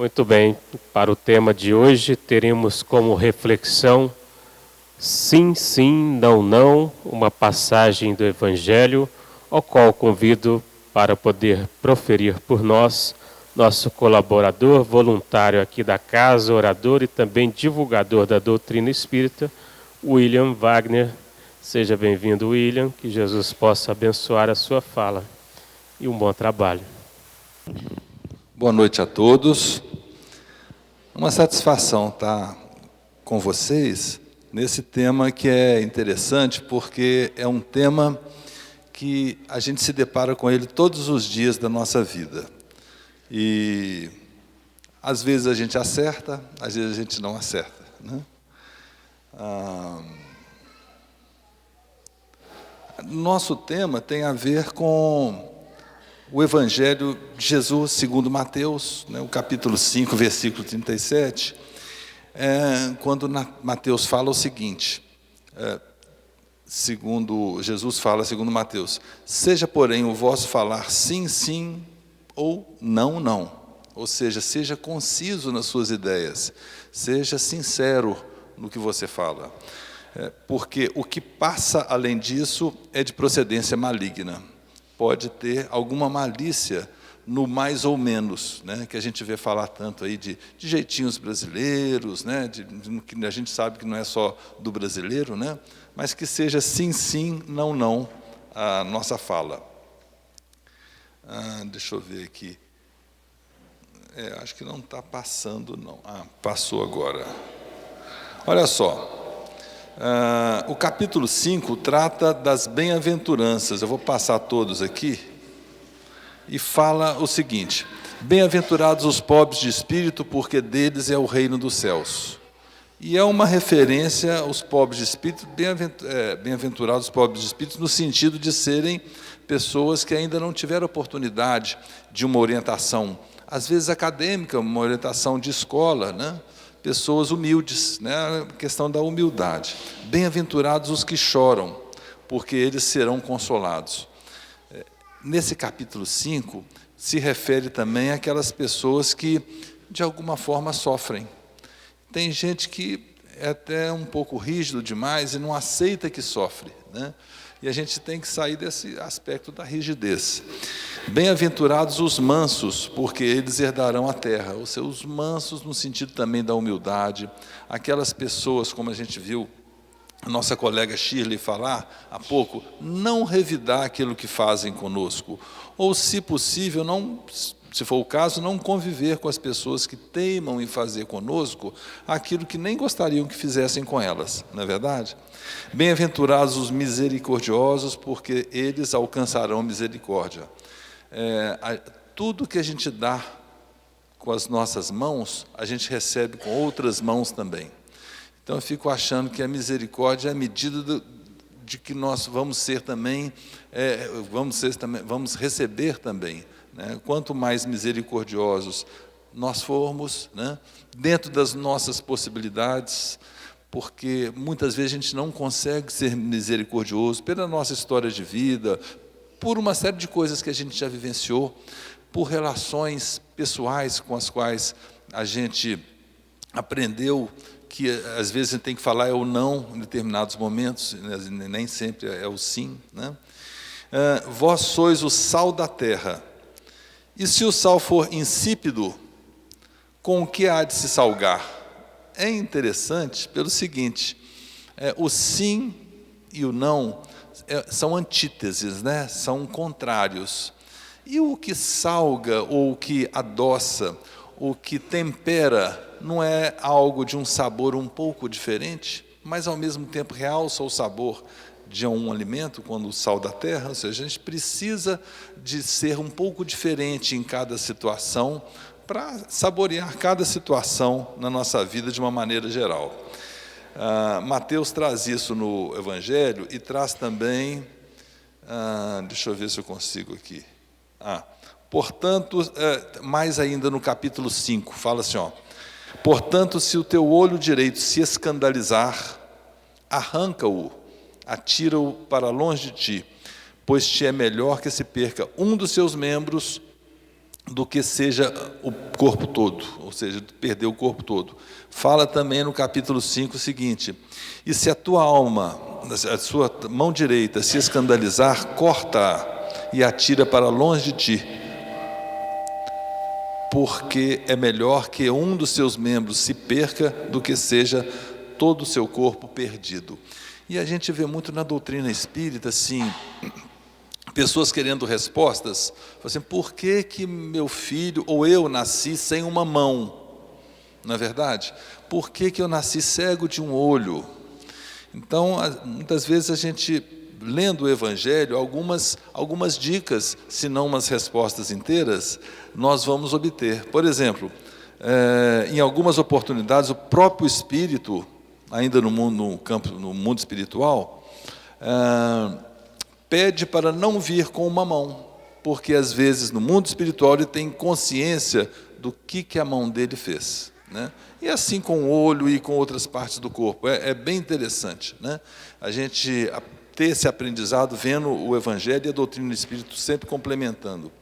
Muito bem, para o tema de hoje teremos como reflexão sim, sim, não, não, uma passagem do Evangelho, ao qual convido para poder proferir por nós, nosso colaborador voluntário aqui da casa, orador e também divulgador da doutrina espírita, William Wagner. Seja bem-vindo, William, que Jesus possa abençoar a sua fala e um bom trabalho. Boa noite a todos. Uma satisfação estar com vocês nesse tema que é interessante, porque é um tema que a gente se depara com ele todos os dias da nossa vida. E às vezes a gente acerta, às vezes a gente não acerta, né? Nosso tema tem a ver com o Evangelho de Jesus segundo Mateus, né, o capítulo 5, versículo 37, quando Mateus fala o seguinte, Jesus fala segundo Mateus: seja, porém, o vosso falar sim, sim, ou não, não. Ou seja, seja conciso nas suas ideias, seja sincero no que você fala. Porque o que passa além disso é de procedência maligna. Pode ter alguma malícia no mais ou menos, né, que a gente vê falar tanto aí de jeitinhos brasileiros, né, que a gente sabe que não é só do brasileiro, né, mas que seja sim, sim, não, não, a nossa fala. Deixa eu ver aqui. Acho que não está passando, não. Passou agora. Olha só. O capítulo 5 trata das bem-aventuranças. Eu vou passar todos aqui. E fala o seguinte: bem-aventurados os pobres de espírito, porque deles é o reino dos céus. E é uma referência aos pobres de espírito, bem-aventurados os pobres de espírito, no sentido de serem pessoas que ainda não tiveram oportunidade de uma orientação, às vezes acadêmica, uma orientação de escola, né? Pessoas humildes, né? A questão da humildade. Bem-aventurados os que choram, porque eles serão consolados. Nesse capítulo 5, se refere também àquelas pessoas que, de alguma forma, sofrem. Tem gente que é até um pouco rígido demais e não aceita que sofre, né? E a gente tem que sair desse aspecto da rigidez. Bem-aventurados os mansos, porque eles herdarão a terra. Ou seja, os mansos no sentido também da humildade. Aquelas pessoas, como a gente viu a nossa colega Shirley falar há pouco, não revidar aquilo que fazem conosco. Ou, se possível, não, se for o caso, não conviver com as pessoas que teimam em fazer conosco aquilo que nem gostariam que fizessem com elas, não é verdade? Bem-aventurados os misericordiosos, porque eles alcançarão misericórdia. Tudo que a gente dá com as nossas mãos, a gente recebe com outras mãos também. Então eu fico achando que a misericórdia é a medida de que nós vamos ser também, vamos receber também, né? Quanto mais misericordiosos nós formos, né, dentro das nossas possibilidades, porque muitas vezes a gente não consegue ser misericordioso pela nossa história de vida, por uma série de coisas que a gente já vivenciou, por relações pessoais com as quais a gente aprendeu que às vezes a gente tem que falar o não em determinados momentos, nem sempre é o sim, né? Vós sois o sal da terra, e se o sal for insípido, com o que há de se salgar? É interessante pelo seguinte, o sim e o não são antíteses, né? São contrários. E o que salga, ou o que adoça, o que tempera, não é algo de um sabor um pouco diferente, mas ao mesmo tempo realça o sabor de um alimento, quando o sal da terra? Ou seja, a gente precisa de ser um pouco diferente em cada situação, para saborear cada situação na nossa vida de uma maneira geral. Mateus traz isso no Evangelho e traz também, deixa eu ver se eu consigo aqui. Portanto, mais ainda no capítulo 5, fala assim, portanto, se o teu olho direito se escandalizar, arranca-o, atira-o para longe de ti, pois te é melhor que se perca um dos seus membros do que seja o corpo todo, ou seja, perder o corpo todo. Fala também no capítulo 5 o seguinte: e se a tua alma, a sua mão direita se escandalizar, corta-a e atira para longe de ti, porque é melhor que um dos seus membros se perca do que seja todo o seu corpo perdido. E a gente vê muito na doutrina espírita, assim, pessoas querendo respostas, assim, por que meu filho ou eu nasci sem uma mão? Não é verdade? Por que eu nasci cego de um olho? Então, muitas vezes a gente, lendo o Evangelho, algumas dicas, se não umas respostas inteiras, nós vamos obter. Por exemplo, em algumas oportunidades, o próprio Espírito, ainda no mundo espiritual, pede para não vir com uma mão, porque às vezes no mundo espiritual ele tem consciência do que a mão dele fez, né? E assim com o olho e com outras partes do corpo. É bem interessante, né? A gente ter esse aprendizado vendo o Evangelho e a doutrina do Espírito sempre complementando.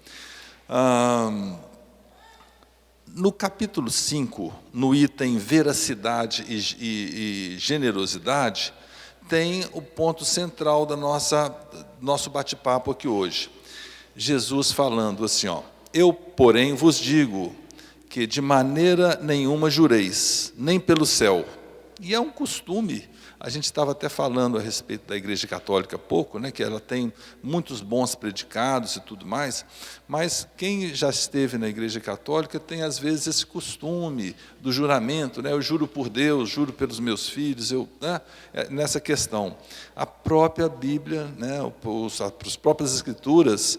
No capítulo 5, no item veracidade e generosidade, tem o ponto central da nosso bate-papo aqui hoje. Jesus falando assim, eu, porém, vos digo que de maneira nenhuma jureis, nem pelo céu. E é um costume. A gente estava até falando a respeito da Igreja Católica há pouco, né, que ela tem muitos bons predicados e tudo mais, mas quem já esteve na Igreja Católica tem às vezes esse costume do juramento, né, eu juro por Deus, juro pelos meus filhos, nessa questão. A própria Bíblia, né, as próprias Escrituras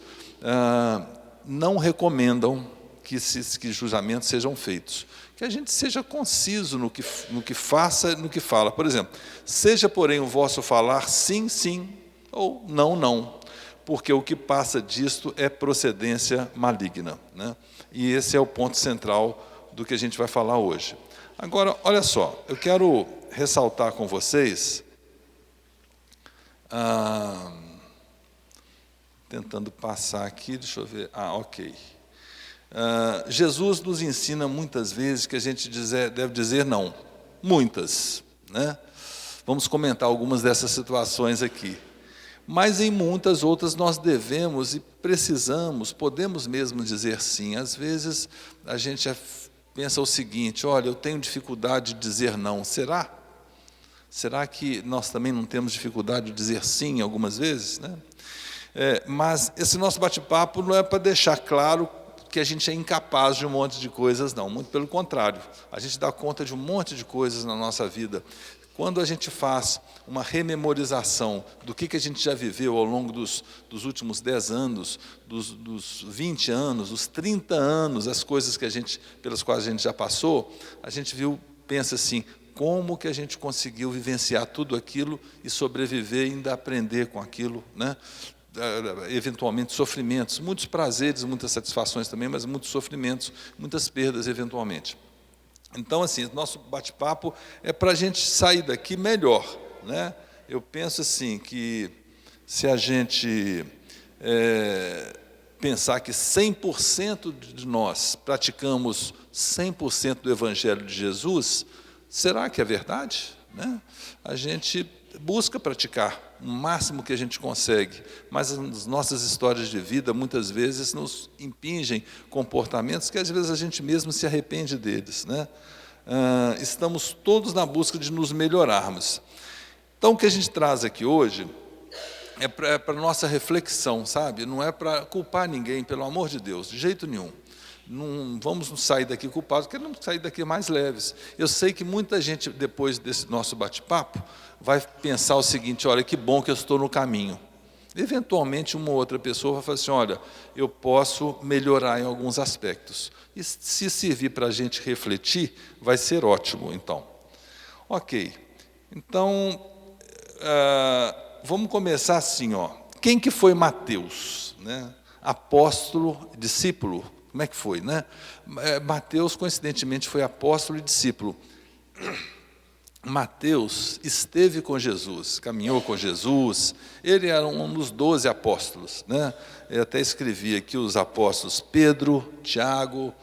não recomendam que juramentos sejam feitos. Que a gente seja conciso no que faça, no que fala. Por exemplo, seja, porém, o vosso falar sim, sim, ou não, não, porque o que passa disto é procedência maligna, né? E esse é o ponto central do que a gente vai falar hoje. Agora, olha só, eu quero ressaltar com vocês, tentando passar aqui, deixa eu ver, ok. Jesus nos ensina muitas vezes que a gente deve dizer não, muitas, né? Vamos comentar algumas dessas situações aqui, mas em muitas outras nós devemos e precisamos, podemos mesmo dizer sim. Às vezes a gente pensa o seguinte, olha, eu tenho dificuldade de dizer não, será? Será que nós também não temos dificuldade de dizer sim algumas vezes, né? Mas esse nosso bate-papo não é para deixar claro que a gente é incapaz de um monte de coisas, não. Muito pelo contrário. A gente dá conta de um monte de coisas na nossa vida. Quando a gente faz uma rememorização do que a gente já viveu ao longo dos últimos 10 anos, dos 20 anos, dos 30 anos, as coisas pelas quais a gente já passou, a gente pensa assim, como que a gente conseguiu vivenciar tudo aquilo e sobreviver e ainda aprender com aquilo, né? Eventualmente sofrimentos, muitos prazeres, muitas satisfações também, mas muitos sofrimentos, muitas perdas eventualmente. Então, assim, nosso bate-papo é para a gente sair daqui melhor, né? Eu penso assim, que se a gente pensar que 100% de nós praticamos 100% do Evangelho de Jesus, será que é verdade, né? A gente busca praticar o máximo que a gente consegue, mas as nossas histórias de vida muitas vezes nos impingem comportamentos que às vezes a gente mesmo se arrepende deles, né? Estamos todos na busca de nos melhorarmos. Então o que a gente traz aqui hoje é para nossa reflexão, sabe? Não é para culpar ninguém, pelo amor de Deus, de jeito nenhum. Não vamos sair daqui culpados, queremos sair daqui mais leves. Eu sei que muita gente, depois desse nosso bate-papo, vai pensar o seguinte, olha, que bom que eu estou no caminho. Eventualmente, uma ou outra pessoa vai falar assim, olha, eu posso melhorar em alguns aspectos. E se servir para a gente refletir, vai ser ótimo, então. Ok. Então, vamos começar assim, Quem que foi Mateus, né? Apóstolo, discípulo? Como é que foi, né? Mateus, coincidentemente, foi apóstolo e discípulo. Mateus esteve com Jesus, caminhou com Jesus, ele era um dos 12 apóstolos, né? Eu até escrevi aqui os apóstolos Pedro, Tiago,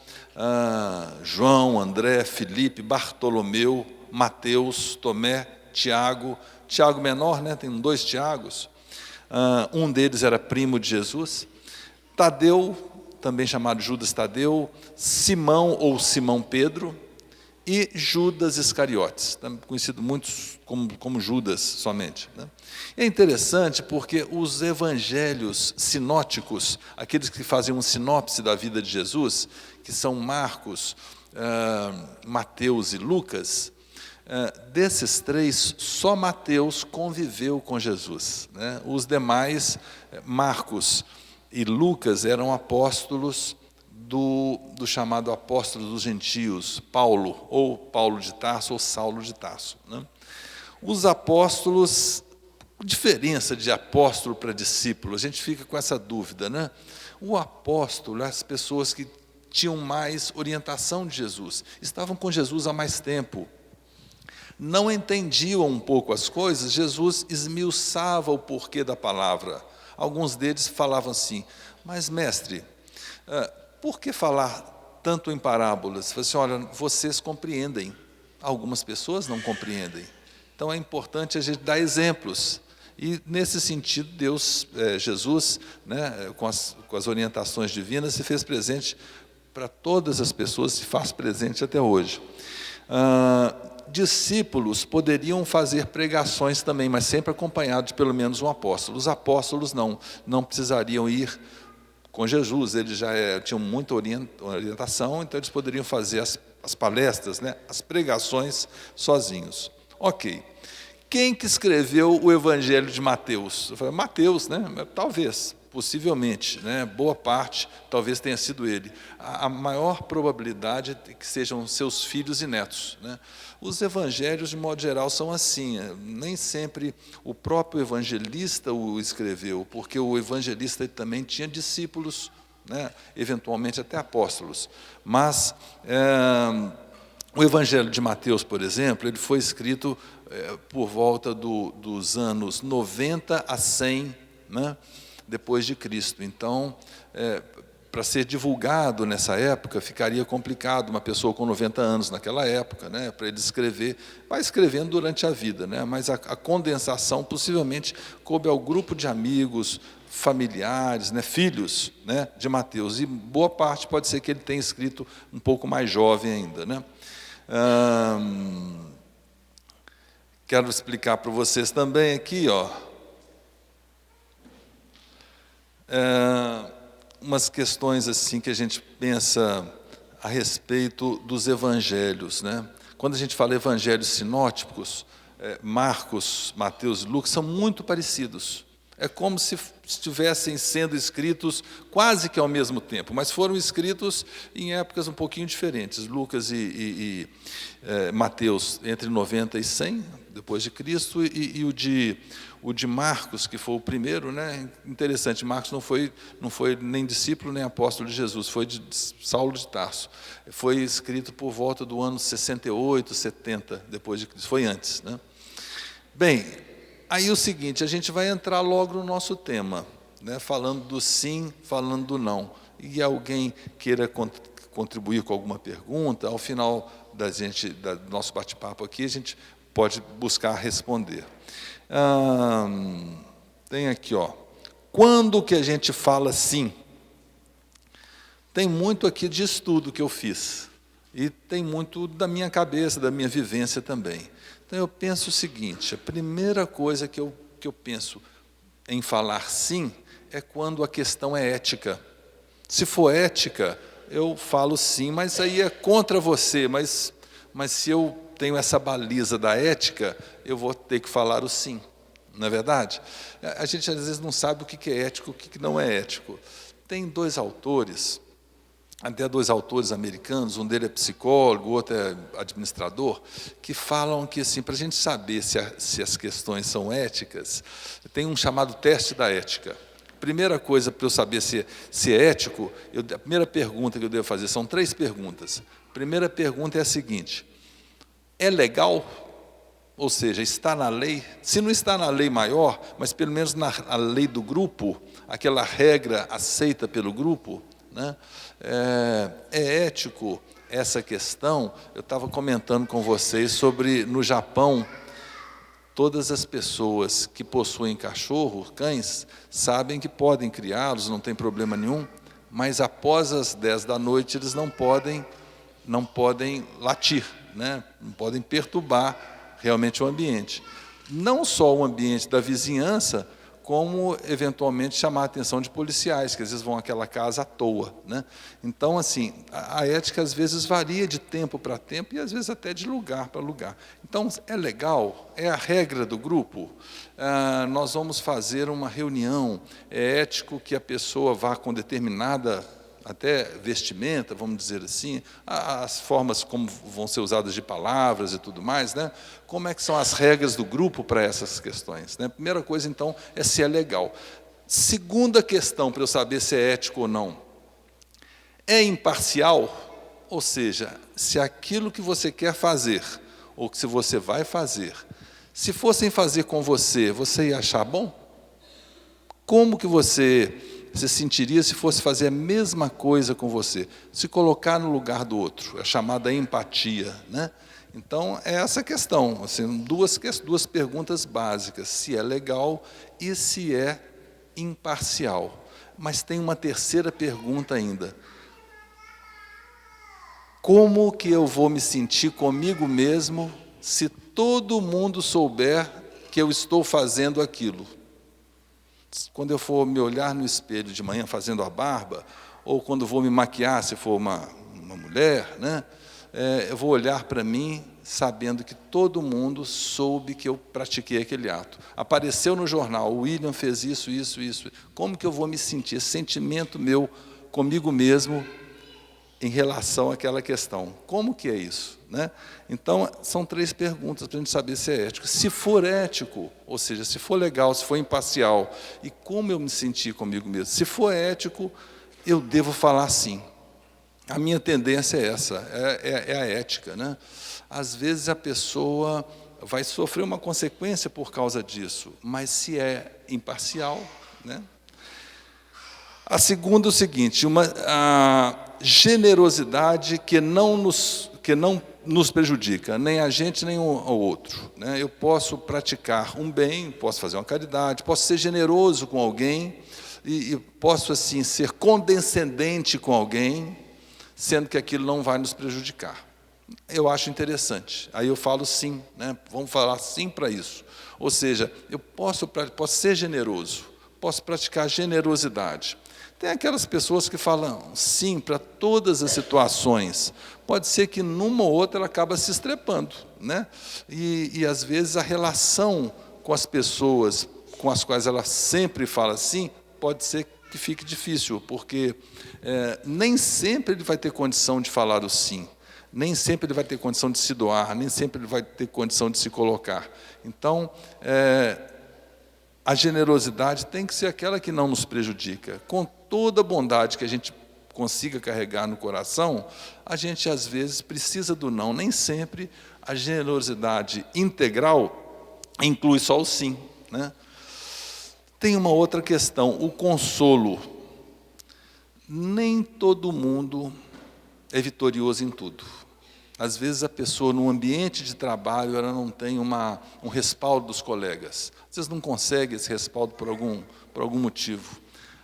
João, André, Filipe, Bartolomeu, Mateus, Tomé, Tiago menor, né? Tem 2 Tiagos, um deles era primo de Jesus, Tadeu, também chamado Judas Tadeu, Simão ou Simão Pedro, e Judas Iscariotes, conhecido muitos como Judas somente, né? É interessante porque os evangelhos sinóticos, aqueles que fazem uma sinopse da vida de Jesus, que são Marcos, Mateus e Lucas, desses 3, só Mateus conviveu com Jesus, né? Os demais, Marcos e Lucas, eram apóstolos do chamado apóstolo dos gentios, Paulo, ou Paulo de Tarso, ou Saulo de Tarso, né? Os apóstolos, diferença de apóstolo para discípulo, a gente fica com essa dúvida, né? O apóstolo, as pessoas que tinham mais orientação de Jesus, estavam com Jesus há mais tempo, não entendiam um pouco as coisas, Jesus esmiuçava o porquê da palavra. Alguns deles falavam assim: mas mestre, por que falar tanto em parábolas? Falei assim: olha, vocês compreendem, algumas pessoas não compreendem. Então é importante a gente dar exemplos. E nesse sentido, Jesus, né, com as orientações divinas, se fez presente para todas as pessoas, se faz presente até hoje. Discípulos poderiam fazer pregações também, mas sempre acompanhados de pelo menos um apóstolo. Os apóstolos não precisariam ir com Jesus, eles já tinham muita orientação, então eles poderiam fazer as palestras, né, as pregações sozinhos. Ok. Quem que escreveu o Evangelho de Mateus? Eu falei, Mateus, né? Talvez, possivelmente, né? Boa parte, talvez tenha sido ele. A maior probabilidade é que sejam seus filhos e netos, né? Os evangelhos, de modo geral, são assim, nem sempre o próprio evangelista o escreveu, porque o evangelista também tinha discípulos, né? Eventualmente até apóstolos, mas o Evangelho de Mateus, por exemplo, ele foi escrito por volta dos anos 90 a 100, né, depois de Cristo. Então, para ser divulgado nessa época, ficaria complicado uma pessoa com 90 anos naquela época, né, para ele escrever, vai escrevendo durante a vida, né, mas a condensação possivelmente coube ao grupo de amigos, familiares, né, filhos, né, de Mateus, e boa parte pode ser que ele tenha escrito um pouco mais jovem ainda, né. Quero explicar para vocês também aqui, umas questões assim que a gente pensa a respeito dos evangelhos, né? Quando a gente fala evangelhos sinóticos, Marcos, Mateus e Lucas são muito parecidos. É como se estivessem sendo escritos quase que ao mesmo tempo, mas foram escritos em épocas um pouquinho diferentes. Lucas e Mateus entre 90 e 100 depois de Cristo, e o de Marcos, que foi o primeiro, né? Interessante, Marcos não foi nem discípulo nem apóstolo de Jesus, foi de Saulo de Tarso. Foi escrito por volta do ano 68, 70 depois de Cristo, foi antes, né? Bem, aí o seguinte, a gente vai entrar logo no nosso tema, né, falando do sim, falando do não. E alguém queira contribuir com alguma pergunta, ao final do nosso bate-papo aqui, a gente pode buscar responder. Tem aqui, quando que a gente fala sim? Tem muito aqui de estudo que eu fiz, e tem muito da minha cabeça, da minha vivência também. Então, eu penso o seguinte, a primeira coisa que eu penso em falar sim é quando a questão é ética. Se for ética, eu falo sim, mas aí é contra você, mas se eu tenho essa baliza da ética, eu vou ter que falar o sim, não é verdade? A gente, às vezes, não sabe o que é ético, o que não é ético. Tem dois autores americanos, um deles é psicólogo, o outro é administrador, que falam que, assim, para a gente saber se as questões são éticas, tem um chamado teste da ética. Primeira coisa para eu saber se é ético, a primeira pergunta que eu devo fazer, são 3 perguntas. A primeira pergunta é a seguinte: é legal? ou seja, está na lei, se não está na lei maior, mas pelo menos na lei do grupo, aquela regra aceita pelo grupo, né? É ético essa questão. Eu estava comentando com vocês sobre, no Japão, todas as pessoas que possuem cachorro, cães, sabem que podem criá-los, não tem problema nenhum, mas após as 10 da noite eles não podem latir, né? Não podem perturbar realmente o ambiente. Não só o ambiente da vizinhança, como eventualmente chamar a atenção de policiais, que às vezes vão àquela casa à toa, né? Então, assim, a ética às vezes varia de tempo para tempo e às vezes até de lugar para lugar. Então, é legal, é a regra do grupo. Nós vamos fazer uma reunião, é ético que a pessoa vá com determinada até vestimenta, vamos dizer assim, as formas como vão ser usadas de palavras e tudo mais, né? Como é que são as regras do grupo para essas questões, né? Primeira coisa, então, é se é legal. Segunda questão, para eu saber se é ético ou não, é imparcial, ou seja, se aquilo que você quer fazer, ou que se você vai fazer, se fossem fazer com você, você ia achar bom? Como que você se sentiria se fosse fazer a mesma coisa com você? Se colocar no lugar do outro, é a chamada empatia, né? Então, é essa questão, assim, duas perguntas básicas, se é legal e se é imparcial. Mas tem uma terceira pergunta ainda. Como que eu vou me sentir comigo mesmo se todo mundo souber que eu estou fazendo aquilo? Quando eu for me olhar no espelho de manhã fazendo a barba, ou quando vou me maquiar, se for uma mulher, né? Eu vou olhar para mim sabendo que todo mundo soube que eu pratiquei aquele ato. Apareceu no jornal, o William fez isso, isso, isso. Como que eu vou me sentir? Esse sentimento meu comigo mesmo em relação àquela questão. Como que é isso, né? Então, são 3 perguntas para a gente saber se é ético. Se for ético, ou seja, se for legal, se for imparcial, e como eu me senti comigo mesmo. Se for ético, eu devo falar sim. A minha tendência é essa, é a ética, né? Às vezes a pessoa vai sofrer uma consequência por causa disso, mas se é imparcial, né? A segunda é o seguinte, a generosidade que não nos prejudica, nem a gente, nem ao outro, né? Eu posso praticar um bem, posso fazer uma caridade, posso ser generoso com alguém, e posso, assim, ser condescendente com alguém, sendo que aquilo não vai nos prejudicar. Eu acho interessante. Aí eu falo sim, né? Vamos falar sim para isso. Ou seja, eu posso ser generoso, posso praticar generosidade. Tem aquelas pessoas que falam sim para todas as situações. Pode ser que numa ou outra ela acaba se estrepando, né? E às vezes a relação com as pessoas com as quais ela sempre fala sim, pode ser que fique difícil, porque nem sempre ele vai ter condição de falar o sim, nem sempre ele vai ter condição de se doar, nem sempre ele vai ter condição de se colocar. Então, a generosidade tem que ser aquela que não nos prejudica. Com toda a bondade que a gente consiga carregar no coração, a gente às vezes precisa do não. Nem sempre a generosidade integral inclui só o sim, né? Tem uma outra questão, o consolo. Nem todo mundo é vitorioso em tudo. Às vezes a pessoa, no ambiente de trabalho, ela não tem um respaldo dos colegas. Às vezes não consegue esse respaldo por algum motivo.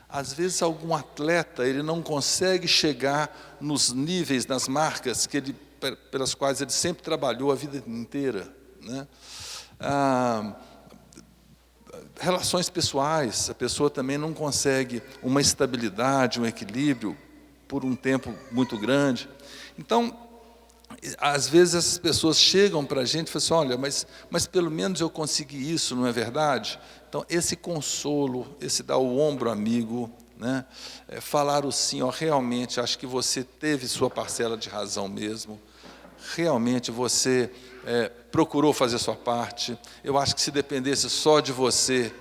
Às vezes algum atleta, ele não consegue chegar nos níveis, nas marcas pelas quais ele sempre trabalhou a vida inteira, né? Relações pessoais, a pessoa também não consegue uma estabilidade, um equilíbrio por um tempo muito grande. Então, às vezes essas pessoas chegam para a gente e falam assim, olha, mas pelo menos eu consegui isso, não é verdade? Então, esse consolo, esse dar o ombro amigo, né? Falar o sim, ó, realmente, acho que você teve sua parcela de razão mesmo, realmente você procurou fazer a sua parte, eu acho que se dependesse só de você,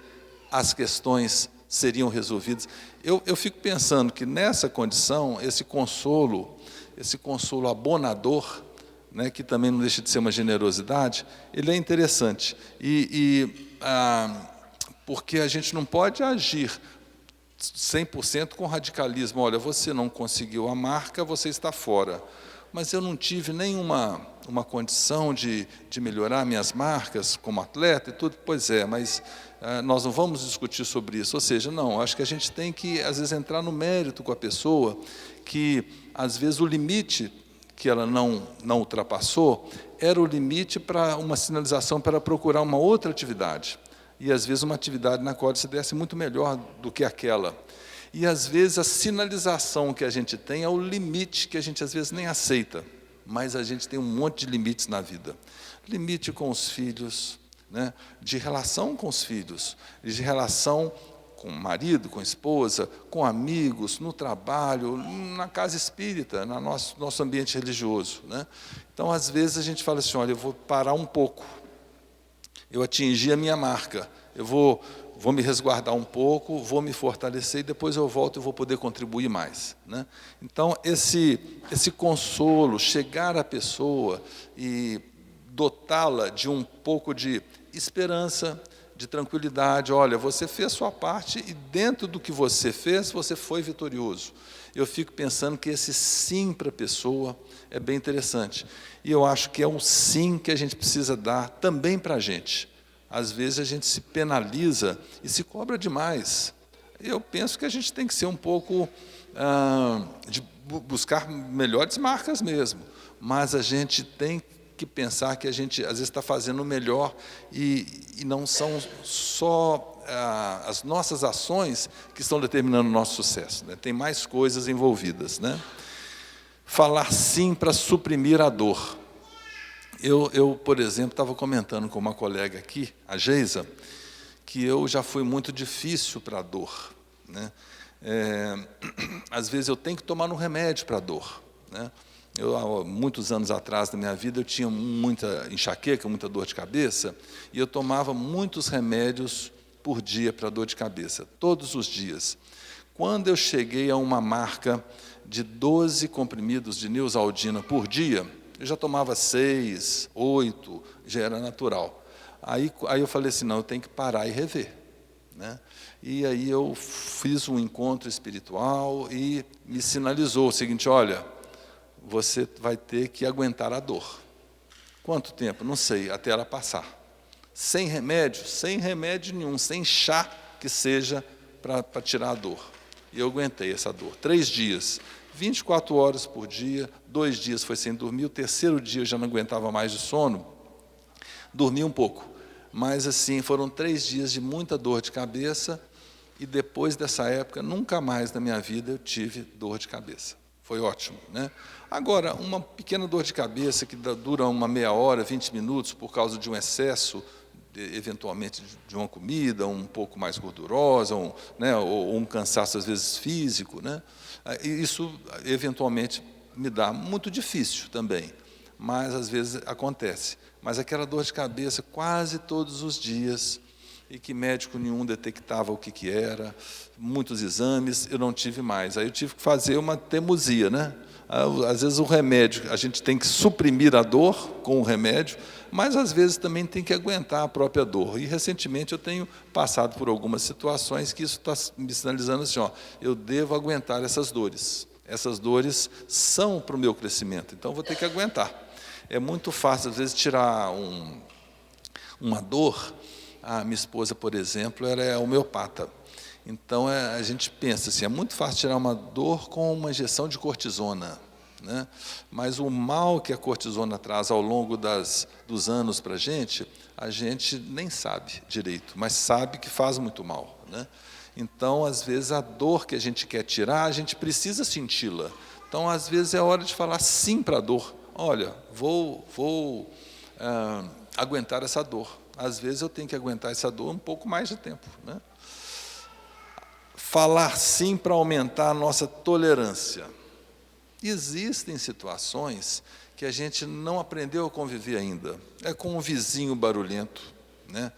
as questões seriam resolvidas. Eu fico pensando que nessa condição, esse consolo abonador, né, que também não deixa de ser uma generosidade, ele é interessante. Porque a gente não pode agir 100% com radicalismo. Olha, você não conseguiu a marca, você está fora. Mas eu não tive nenhuma condição de melhorar minhas marcas como atleta e tudo. Pois é, mas nós não vamos discutir sobre isso. Ou seja, não, acho que a gente tem que, às vezes, entrar no mérito com a pessoa, que, às vezes, o limite que ela não ultrapassou era o limite para uma sinalização para procurar uma outra atividade. E, às vezes, uma atividade na qual se desse muito melhor do que aquela. E, às vezes, a sinalização que a gente tem é o limite que a gente, às vezes, nem aceita. Mas a gente tem um monte de limites na vida. Limite com os filhos, né? De relação com os filhos, de relação com o marido, com a esposa, com amigos, no trabalho, na casa espírita, no nosso ambiente religioso, né? Então, às vezes, a gente fala assim, olha, eu vou parar um pouco. Eu atingi a minha marca, eu vou me resguardar um pouco, vou me fortalecer e depois eu volto e vou poder contribuir mais, né? Então, esse consolo, chegar à pessoa e dotá-la de um pouco de esperança, de tranquilidade. Olha, você fez sua parte e dentro do que você fez, você foi vitorioso. Eu fico pensando que esse sim para a pessoa é bem interessante. E eu acho que é um sim que a gente precisa dar também para a gente. Às vezes a gente se penaliza e se cobra demais. Eu penso que a gente tem que ser um pouco de buscar melhores marcas mesmo, mas a gente tem que pensar que a gente, às vezes, está fazendo o melhor e não são só as nossas ações que estão determinando o nosso sucesso, né? Tem mais coisas envolvidas, né? Falar sim para suprimir a dor. Eu, por exemplo, estava comentando com uma colega aqui, a Geisa, que eu já fui muito difícil para a dor, né? Às vezes eu tenho que tomar um remédio para a dor, né? Há muitos anos atrás da minha vida, eu tinha muita enxaqueca, muita dor de cabeça, e eu tomava muitos remédios por dia para dor de cabeça, todos os dias. Quando eu cheguei a uma marca de 12 comprimidos de Neosaldina por dia, eu já tomava 6, 8, já era natural. Aí eu falei assim, não, eu tenho que parar e rever, né? E aí eu fiz um encontro espiritual e me sinalizou o seguinte, olha, você vai ter que aguentar a dor. Quanto tempo? Não sei, até ela passar. Sem remédio nenhum, sem chá que seja para tirar a dor. E eu aguentei essa dor. 3 dias, 24 horas por dia, 2 dias foi sem dormir, o 3º dia eu já não aguentava mais de sono, dormi um pouco. Mas assim, foram 3 dias de muita dor de cabeça, e depois dessa época, nunca mais na minha vida eu tive dor de cabeça. Foi ótimo, né? Agora, uma pequena dor de cabeça que dura uma meia hora, 20 minutos, por causa de um excesso, eventualmente, de uma comida, um pouco mais gordurosa, né, ou um cansaço, às vezes, físico, né? Isso, eventualmente, me dá muito difícil também, mas, às vezes, acontece. Mas aquela dor de cabeça quase todos os dias, e que médico nenhum detectava o que era, muitos exames, eu não tive mais. Aí eu tive que fazer uma teimosia, né? Às vezes o remédio, a gente tem que suprimir a dor com o remédio, mas às vezes também tem que aguentar a própria dor. E recentemente eu tenho passado por algumas situações que isso está me sinalizando assim, ó, eu devo aguentar essas dores. Essas dores são para o meu crescimento, então eu vou ter que aguentar. É muito fácil, às vezes, tirar uma dor. A minha esposa, por exemplo, ela é homeopata. Então, a gente pensa assim, é muito fácil tirar uma dor com uma injeção de cortisona, né? Mas o mal que a cortisona traz ao longo dos anos para a gente nem sabe direito, mas sabe que faz muito mal, né? Então, às vezes, a dor que a gente quer tirar, a gente precisa senti-la. Então, às vezes, é hora de falar sim para a dor. Olha, vou aguentar essa dor. Às vezes, eu tenho que aguentar essa dor um pouco mais de tempo, né? Falar sim para aumentar a nossa tolerância. Existem situações que a gente não aprendeu a conviver ainda. É com um vizinho barulhento, né?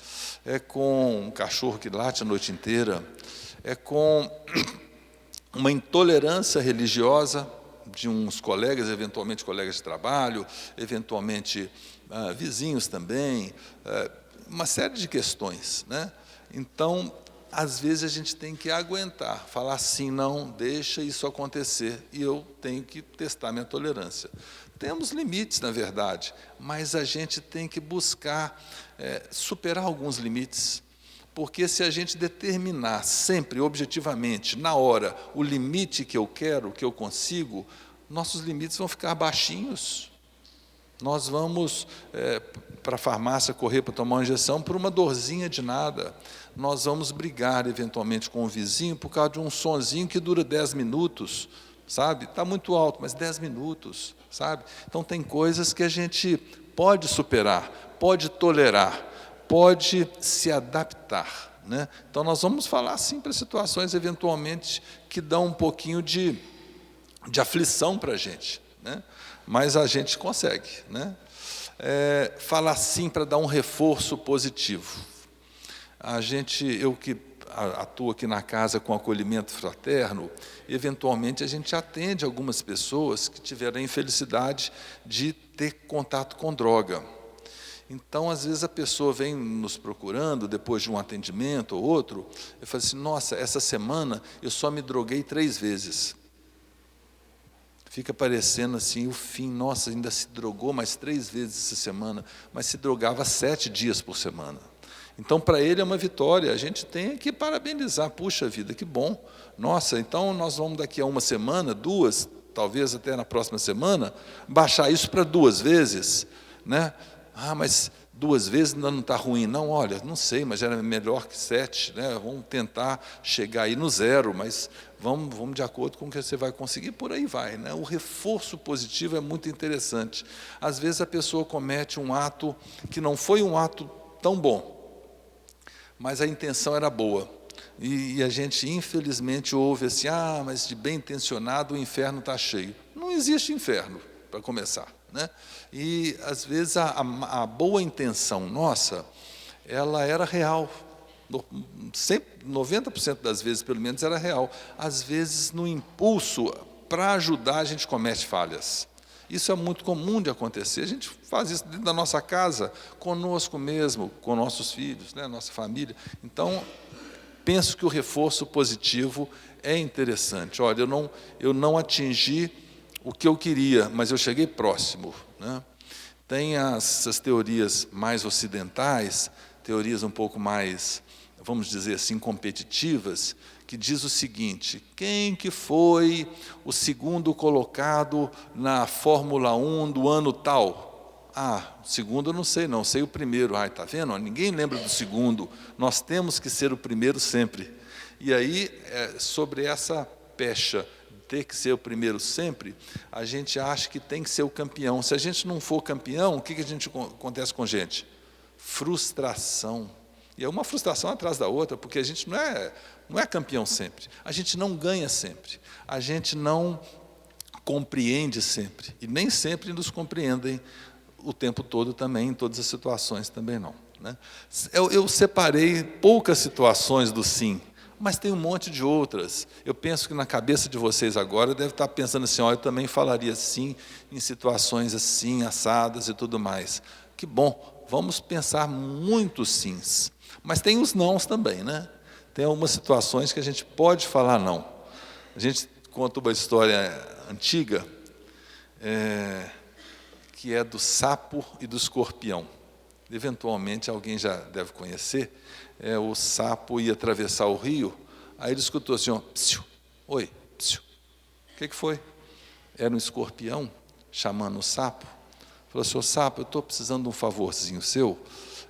É com um cachorro que late a noite inteira, é com uma intolerância religiosa, de uns colegas, eventualmente colegas de trabalho, eventualmente vizinhos também, uma série de questões, né? Então, às vezes a gente tem que aguentar, falar assim, não, deixa isso acontecer, e eu tenho que testar minha tolerância. Temos limites, na verdade, mas a gente tem que buscar superar alguns limites, porque se a gente determinar sempre, objetivamente, na hora, o limite que eu quero, que eu consigo, nossos limites vão ficar baixinhos. Nós vamos para a farmácia correr para tomar uma injeção por uma dorzinha de nada. Nós vamos brigar, eventualmente, com o vizinho por causa de um sonzinho que dura 10 minutos, sabe? Está muito alto, mas 10 minutos, sabe? Então, tem coisas que a gente pode superar, pode tolerar, pode se adaptar, né? Então, nós vamos falar, sim, para situações, eventualmente, que dão um pouquinho de aflição para a gente, né? Mas a gente consegue, né? Falar sim para dar um reforço positivo. Eu que atuo aqui na casa com acolhimento fraterno, eventualmente a gente atende algumas pessoas que tiveram a infelicidade de ter contato com droga. Então, às vezes, a pessoa vem nos procurando, depois de um atendimento ou outro, eu falo assim, nossa, essa semana eu só me droguei 3 vezes. Fica parecendo assim o fim, nossa, ainda se drogou mais 3 vezes essa semana, mas se drogava 7 dias por semana. Então, para ele é uma vitória, a gente tem que parabenizar, puxa vida, que bom. Nossa, então nós vamos daqui a uma semana, 2, talvez até na próxima semana, baixar isso para 2 vezes, né? Ah, mas 2 vezes ainda não está ruim. Não, olha, não sei, mas era melhor que 7, né? Vamos tentar chegar aí no 0, mas vamos de acordo com o que você vai conseguir, por aí vai, né? O reforço positivo é muito interessante. Às vezes a pessoa comete um ato que não foi um ato tão bom, mas a intenção era boa. E a gente, infelizmente, ouve assim, mas de bem intencionado o inferno está cheio. Não existe inferno, para começar, né? E, às vezes, a boa intenção nossa, ela era real. 90% das vezes, pelo menos, era real. Às vezes, no impulso, para ajudar, a gente comete falhas. Isso é muito comum de acontecer. A gente faz isso dentro da nossa casa, conosco mesmo, com nossos filhos, né, nossa família. Então, penso que o reforço positivo é interessante. Olha, eu não atingi o que eu queria, mas eu cheguei próximo, né? Tem essas teorias mais ocidentais, teorias um pouco mais, vamos dizer assim, competitivas, que diz o seguinte, quem que foi o segundo colocado na Fórmula 1 do ano tal? O segundo eu não sei não, sei o primeiro. Está vendo? Ninguém lembra do segundo, nós temos que ser o primeiro sempre. E aí, sobre essa pecha, ter que ser o primeiro sempre, a gente acha que tem que ser o campeão. Se a gente não for campeão, o que acontece com a gente? Frustração. E é uma frustração atrás da outra, porque a gente não é campeão sempre. A gente não ganha sempre. A gente não compreende sempre. E nem sempre nos compreendem o tempo todo também, em todas as situações também não, né? Eu separei poucas situações do sim, mas tem um monte de outras. Eu penso que na cabeça de vocês agora deve estar pensando assim, eu também falaria sim em situações assim, assadas e tudo mais. Que bom, vamos pensar muitos sims. Mas tem os nãos também, né? Tem algumas situações que a gente pode falar não. A gente conta uma história antiga, que é do sapo e do escorpião. Eventualmente alguém já deve conhecer. O sapo ia atravessar o rio, aí ele escutou assim, psiu, oi, psiu. O que foi? Era um escorpião chamando o sapo. Falou assim, sapo, eu estou precisando de um favorzinho seu,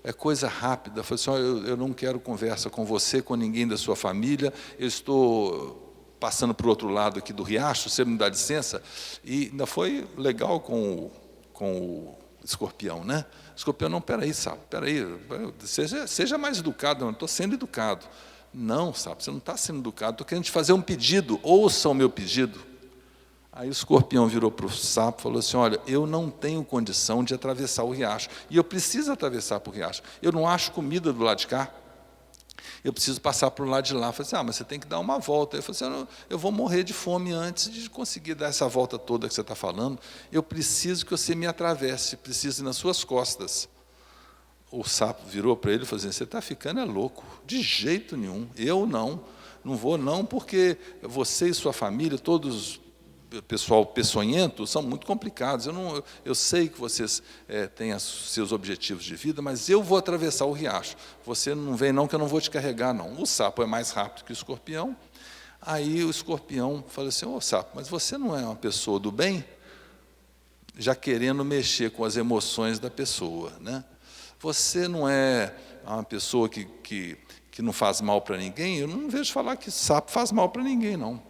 é coisa rápida. Falou assim, eu não quero conversa com você, com ninguém da sua família, eu estou passando para o outro lado aqui do riacho, você me dá licença? E ainda foi legal com o escorpião, né? O escorpião, não, peraí, sapo, peraí, seja mais educado. Não, estou sendo educado. Não, sapo, você não está sendo educado, estou querendo te fazer um pedido, ouça o meu pedido. Aí o escorpião virou para o sapo e falou assim, olha, eu não tenho condição de atravessar o riacho, e eu preciso atravessar para o riacho, eu não acho comida do lado de cá, Eu preciso passar para o lado de lá. Eu falei assim, mas você tem que dar uma volta. Eu falei assim, eu vou morrer de fome antes de conseguir dar essa volta toda que você está falando. Eu preciso que você me atravesse, preciso ir nas suas costas. O sapo virou para ele e falou assim, você está ficando louco, de jeito nenhum. Eu não vou não, porque você e sua família, todos pessoal peçonhento, são muito complicados. Eu sei que vocês têm os seus objetivos de vida, mas eu vou atravessar o riacho. Você não vem não, que eu não vou te carregar não. O sapo é mais rápido que o escorpião. Aí o escorpião falou assim, sapo, mas você não é uma pessoa do bem? Já querendo mexer com as emoções da pessoa, né? Você não é uma pessoa que não faz mal para ninguém? Eu não vejo falar que sapo faz mal para ninguém, não.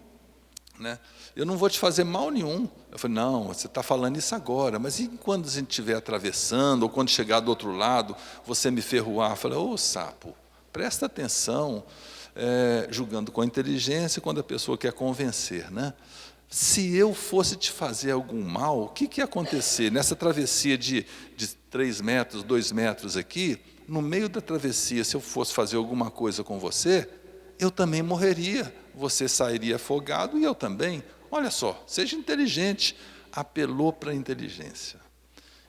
Né? Eu não vou te fazer mal nenhum. Eu falei, não, você está falando isso agora, mas e quando a gente estiver atravessando, ou quando chegar do outro lado, você me ferroar? Eu falei, sapo, presta atenção, julgando com inteligência quando a pessoa quer convencer. Né? Se eu fosse te fazer algum mal, o que ia acontecer? Nessa travessia de 3 metros, 2 metros aqui, no meio da travessia, se eu fosse fazer alguma coisa com você, eu também morreria. Você sairia afogado e eu também. Olha só, seja inteligente. Apelou para a inteligência.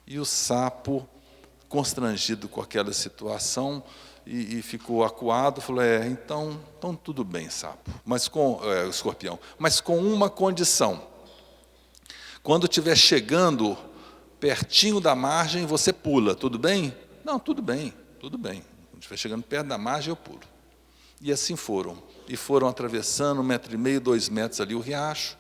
E o sapo, constrangido com aquela situação, e ficou acuado, falou, então tudo bem, sapo, mas escorpião, mas com uma condição. Quando estiver chegando pertinho da margem, você pula, tudo bem? Não, tudo bem. Quando estiver chegando perto da margem, eu pulo. E assim foram. E foram atravessando 1,5 metro, 2 metros ali o riacho.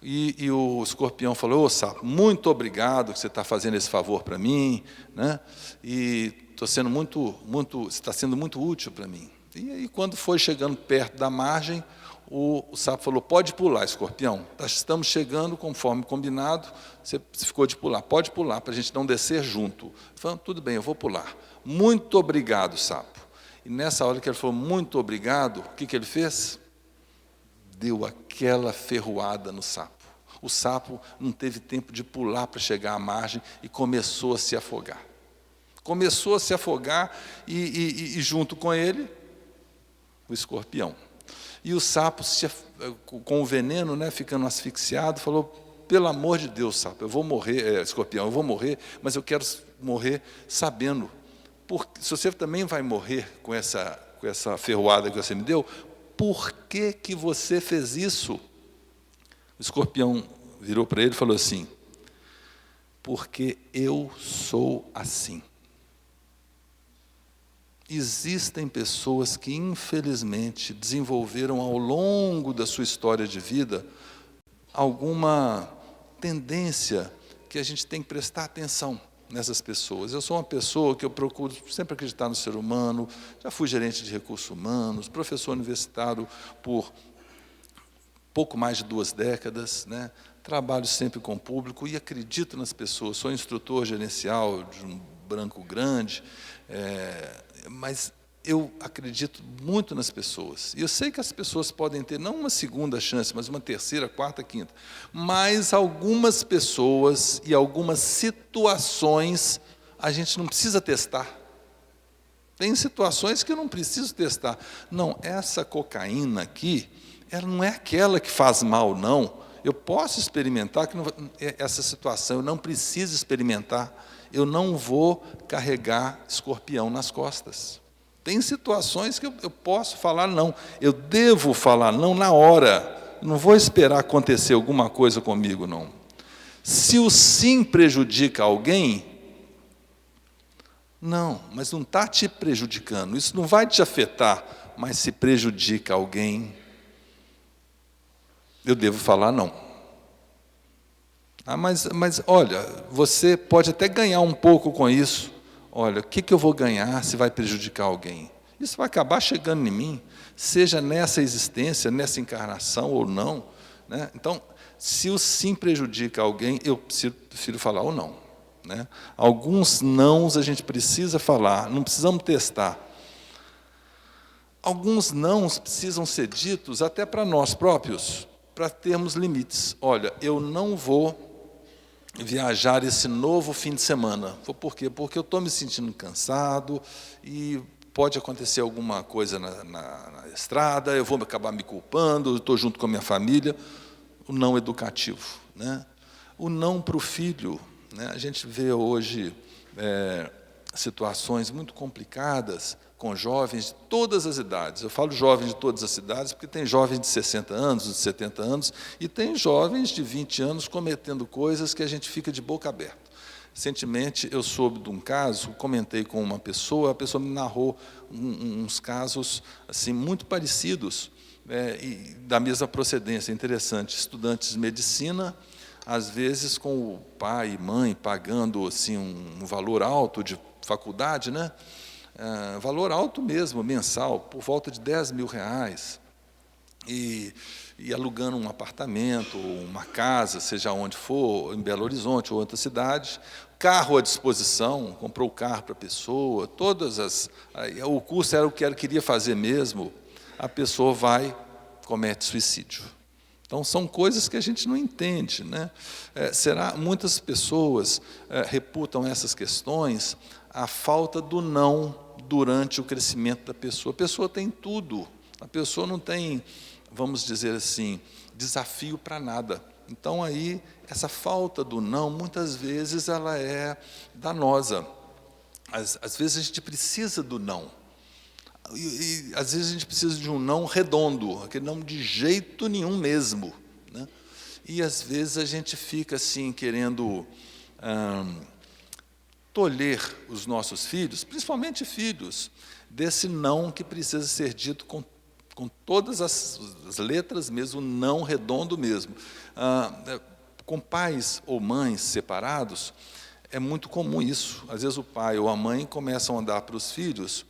E o escorpião falou, sapo, muito obrigado que você está fazendo esse favor para mim, né? E está sendo muito útil para mim. E aí, quando foi chegando perto da margem, o sapo falou, pode pular, escorpião. Estamos chegando conforme combinado, você ficou de pular. Pode pular, para a gente não descer junto. Falei, tudo bem, eu vou pular. Muito obrigado, sapo. E nessa hora que ele falou, muito obrigado, o que ele fez? Deu aquela ferroada no sapo. O sapo não teve tempo de pular para chegar à margem e começou a se afogar. Começou a se afogar e junto com ele, o escorpião. E o sapo, com o veneno, né, ficando asfixiado, falou, pelo amor de Deus, sapo, eu vou morrer, escorpião, eu vou morrer, mas eu quero morrer sabendo. Porque, se você também vai morrer com essa ferroada que você me deu, por que você fez isso? O escorpião virou para ele e falou assim, porque eu sou assim. Existem pessoas que, infelizmente, desenvolveram ao longo da sua história de vida alguma tendência que a gente tem que prestar atenção nessas pessoas. Eu sou uma pessoa que eu procuro sempre acreditar no ser humano, já fui gerente de recursos humanos, professor universitário por pouco mais de 2 décadas, né? Trabalho sempre com o público e acredito nas pessoas. Sou instrutor gerencial de um banco grande, mas eu acredito muito nas pessoas. E eu sei que as pessoas podem ter não uma segunda chance, mas uma terceira, quarta, quinta. Mas algumas pessoas e algumas situações a gente não precisa testar. Tem situações que eu não preciso testar. Não, essa cocaína aqui, ela não é aquela que faz mal, não. Eu posso experimentar, essa situação eu não preciso experimentar. Eu não vou carregar escorpião nas costas. Tem situações que eu posso falar não. Eu devo falar não na hora. Não vou esperar acontecer alguma coisa comigo, não. Se o sim prejudica alguém, não, mas não está te prejudicando. Isso não vai te afetar, mas se prejudica alguém, eu devo falar não. Mas olha, você pode até ganhar um pouco com isso. Olha, o que eu vou ganhar se vai prejudicar alguém? Isso vai acabar chegando em mim, seja nessa existência, nessa encarnação ou não. Né? Então, se o sim prejudica alguém, eu prefiro falar ou não. Né? Alguns nãos a gente precisa falar, não precisamos testar. Alguns nãos precisam ser ditos até para nós próprios, para termos limites. Olha, eu não vou viajar esse novo fim de semana. Por quê? Porque eu estou me sentindo cansado e pode acontecer alguma coisa na estrada, eu vou acabar me culpando, estou junto com a minha família. O não educativo, né? O não para o filho, né? A gente vê hoje situações muito complicadas com jovens de todas as idades. Eu falo jovens de todas as idades porque tem jovens de 60 anos, de 70 anos, e tem jovens de 20 anos cometendo coisas que a gente fica de boca aberta. Recentemente, eu soube de um caso, comentei com uma pessoa, a pessoa me narrou uns casos assim, muito parecidos, e da mesma procedência, interessante. Estudantes de medicina, às vezes com o pai e mãe pagando assim, um valor alto de faculdade, né? Valor alto mesmo, mensal, por volta de R$10.000, e alugando um apartamento, uma casa, seja onde for, em Belo Horizonte ou outra cidade, carro à disposição, comprou o carro para a pessoa, o curso era o que ela queria fazer mesmo, a pessoa vai, comete suicídio. Então, são coisas que a gente não entende, né? Muitas pessoas reputam essas questões a falta do não durante o crescimento da pessoa. A pessoa tem tudo, a pessoa não tem, vamos dizer assim, desafio para nada. Então, aí, essa falta do não, muitas vezes, ela é danosa. Às vezes, a gente precisa do não. E às vezes, a gente precisa de um não redondo, aquele não de jeito nenhum mesmo, né? E, às vezes, a gente fica, assim, querendo tolher os nossos filhos, principalmente filhos, desse não que precisa ser dito com todas as letras mesmo, não redondo mesmo. Com pais ou mães separados, é muito comum isso. Às vezes o pai ou a mãe começam a dar para os filhos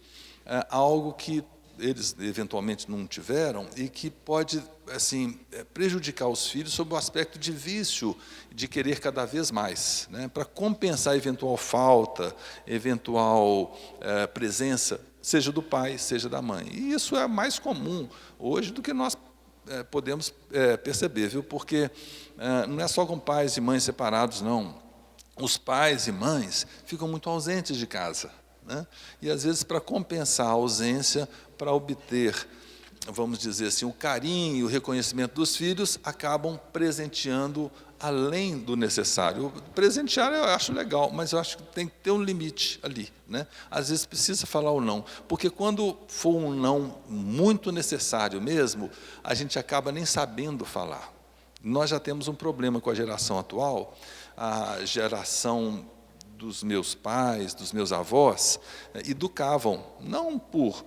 algo que eles eventualmente não tiveram e que pode assim, prejudicar os filhos sob o aspecto de vício, de querer cada vez mais, né, para compensar eventual falta, eventual presença, seja do pai, seja da mãe. E isso é mais comum hoje do que nós podemos perceber, viu? Porque não é só com pais e mães separados, não. Os pais e mães ficam muito ausentes de casa, né? E, às vezes, para compensar a ausência, para obter, vamos dizer assim, o carinho e o reconhecimento dos filhos, acabam presenteando além do necessário. Presentear eu acho legal, mas eu acho que tem que ter um limite ali, né? Às vezes precisa falar o não, porque quando for um não muito necessário mesmo, a gente acaba nem sabendo falar. Nós já temos um problema com a geração atual, a geração dos meus pais, dos meus avós, educavam, não por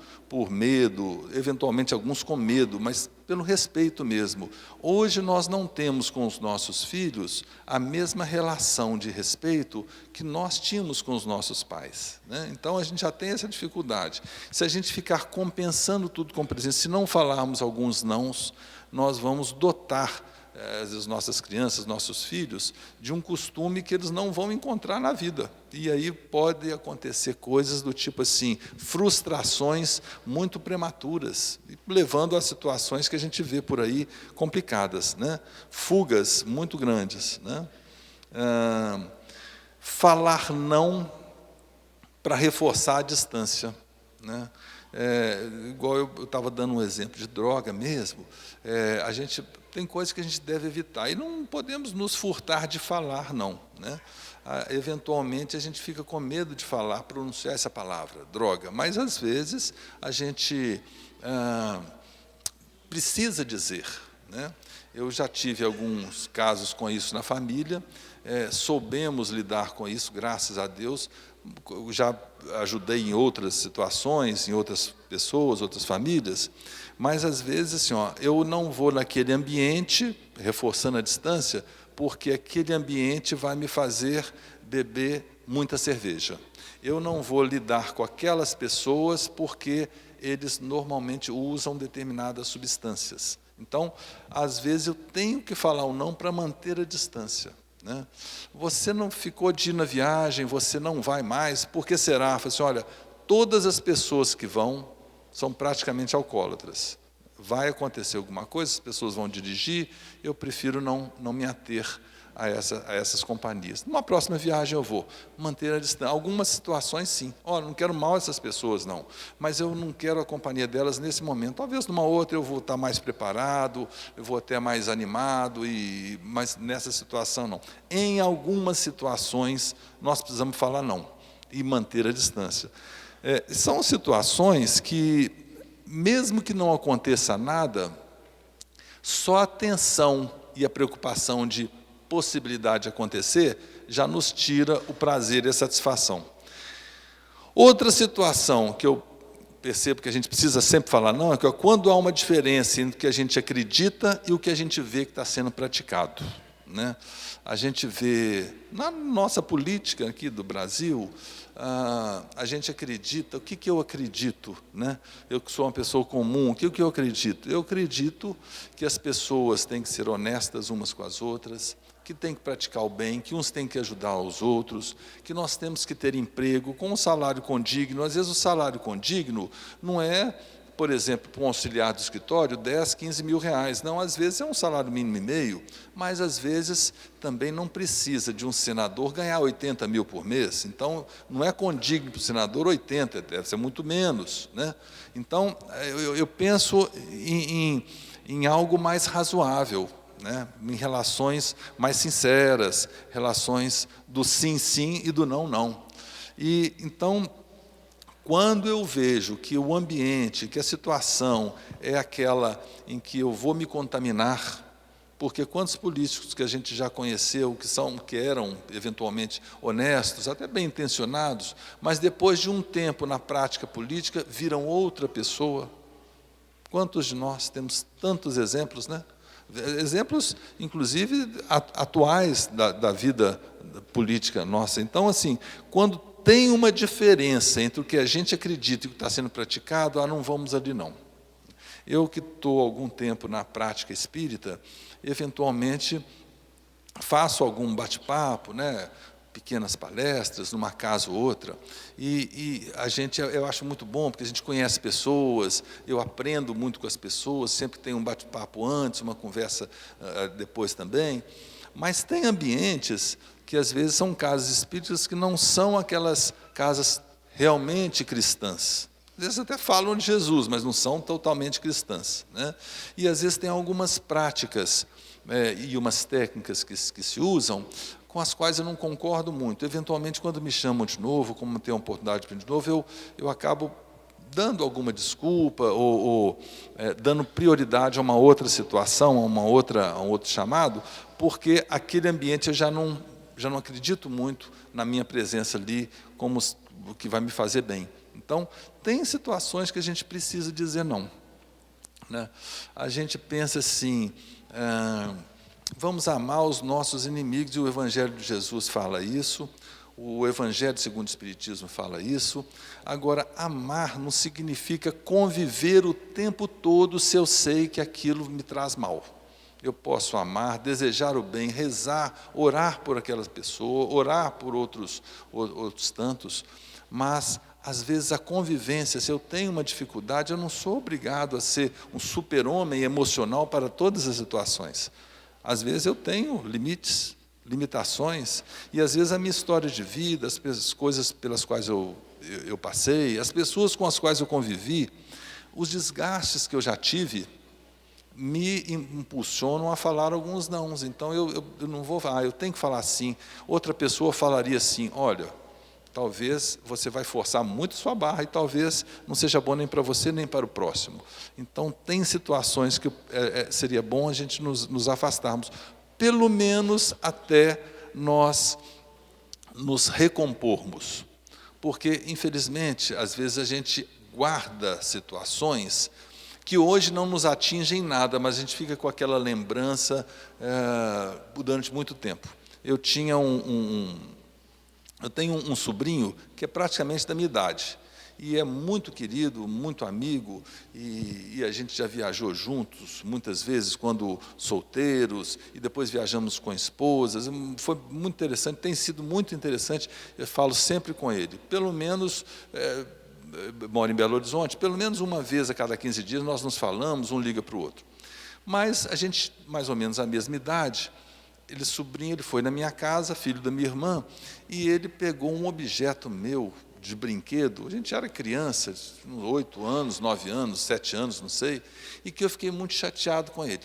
medo, eventualmente alguns com medo, mas pelo respeito mesmo. Hoje nós não temos com os nossos filhos a mesma relação de respeito que nós tínhamos com os nossos pais, né? Então a gente já tem essa dificuldade. Se a gente ficar compensando tudo com presença, se não falarmos alguns nãos, nós vamos dotar as nossas crianças, nossos filhos, de um costume que eles não vão encontrar na vida. E aí pode acontecer coisas do tipo assim, frustrações muito prematuras, levando a situações que a gente vê por aí complicadas, né? Fugas muito grandes, né? Falar não para reforçar a distância, né? Igual eu estava dando um exemplo de droga mesmo, a gente tem coisas que a gente deve evitar, e não podemos nos furtar de falar não, né? Eventualmente a gente fica com medo de falar, pronunciar essa palavra, droga, mas às vezes a gente precisa dizer, né? Eu já tive alguns casos com isso na família, soubemos lidar com isso, graças a Deus. Eu já ajudei em outras situações, em outras pessoas, outras famílias, mas às vezes assim, eu não vou naquele ambiente, reforçando a distância, porque aquele ambiente vai me fazer beber muita cerveja. Eu não vou lidar com aquelas pessoas porque eles normalmente usam determinadas substâncias. Então, às vezes eu tenho que falar o não para manter a distância, né? Você não ficou de ir na viagem, você não vai mais, por que será? Fala assim, olha, todas as pessoas que vão são praticamente alcoólatras. Vai acontecer alguma coisa, as pessoas vão dirigir, eu prefiro não me ater a essas companhias. Numa próxima viagem eu vou manter a distância. Algumas situações, sim. Não quero mal essas pessoas, não. Mas eu não quero a companhia delas nesse momento. Talvez numa outra eu vou estar mais preparado, eu vou até mais animado, mas nessa situação, não. Em algumas situações, nós precisamos falar não e manter a distância. São situações que, mesmo que não aconteça nada, só a tensão e a preocupação de possibilidade de acontecer já nos tira o prazer e a satisfação. Outra situação que eu percebo que a gente precisa sempre falar não é que quando há uma diferença entre o que a gente acredita e o que a gente vê que está sendo praticado, né? A gente vê, na nossa política aqui do Brasil, a gente acredita, o que eu acredito, né? Eu que sou uma pessoa comum, o que eu acredito? Eu acredito que as pessoas têm que ser honestas umas com as outras, que têm que praticar o bem, que uns têm que ajudar os outros, que nós temos que ter emprego com um salário condigno. Às vezes o salário condigno não é, por exemplo, para um auxiliar do escritório, 10, 15 mil reais. Não, às vezes é um salário mínimo e meio, mas às vezes também não precisa de um senador ganhar 80 mil por mês. Então, não é condigno para o senador 80, deve ser muito menos, né? Então, eu penso em algo mais razoável, né? Em relações mais sinceras, relações do sim, sim e do não, não. E, então, quando eu vejo que o ambiente, que a situação é aquela em que eu vou me contaminar, porque quantos políticos que a gente já conheceu, que eram eventualmente honestos, até bem intencionados, mas depois de um tempo na prática política, viram outra pessoa? Quantos de nós temos tantos exemplos, né? Exemplos, inclusive, atuais da vida política nossa. Então, assim, quando tem uma diferença entre o que a gente acredita e o que está sendo praticado, não vamos ali não. Eu que estou há algum tempo na prática espírita, eventualmente faço algum bate-papo, né, pequenas palestras, numa casa ou outra, e eu acho muito bom, porque a gente conhece pessoas, eu aprendo muito com as pessoas, sempre tem um bate-papo antes, uma conversa depois também, mas tem ambientes que às vezes são casas espíritas que não são aquelas casas realmente cristãs. Às vezes até falam de Jesus, mas não são totalmente cristãs, né? E às vezes tem algumas práticas e umas técnicas que se usam, com as quais eu não concordo muito. Eventualmente, quando me chamam de novo, como tenho a oportunidade de vir de novo, eu acabo dando alguma desculpa ou dando prioridade a uma outra situação, a um outro chamado, porque aquele ambiente eu já não acredito muito na minha presença ali como o que vai me fazer bem. Então, tem situações que a gente precisa dizer não, né? A gente pensa assim, vamos amar os nossos inimigos, e o Evangelho de Jesus fala isso, o Evangelho segundo o Espiritismo fala isso. Agora, amar não significa conviver o tempo todo se eu sei que aquilo me traz mal. Eu posso amar, desejar o bem, rezar, orar por aquela pessoa, orar por outros tantos, mas, às vezes, a convivência, se eu tenho uma dificuldade, eu não sou obrigado a ser um super-homem emocional para todas as situações. Às vezes eu tenho limites, limitações, e às vezes a minha história de vida, as coisas pelas quais eu passei, as pessoas com as quais eu convivi, os desgastes que eu já tive, me impulsionam a falar alguns nãos. Então eu não vou falar, eu tenho que falar sim. Outra pessoa falaria assim, olha, talvez você vai forçar muito sua barra e talvez não seja bom nem para você nem para o próximo. Então tem situações que seria bom a gente nos afastarmos, pelo menos até nós nos recompormos. Porque, infelizmente, às vezes a gente guarda situações que hoje não nos atingem nada, mas a gente fica com aquela lembrança durante muito tempo. Eu tenho um sobrinho que é praticamente da minha idade, e é muito querido, muito amigo, e a gente já viajou juntos muitas vezes, quando solteiros, e depois viajamos com esposas. Foi muito interessante, tem sido muito interessante, eu falo sempre com ele, pelo menos, moro em Belo Horizonte, pelo menos uma vez a cada 15 dias nós nos falamos, um liga para o outro. Mas a gente, mais ou menos a mesma idade, ele foi na minha casa, filho da minha irmã, e ele pegou um objeto meu de brinquedo. A gente era criança, uns 8 anos, 9 anos, 7 anos, não sei, e que eu fiquei muito chateado com ele.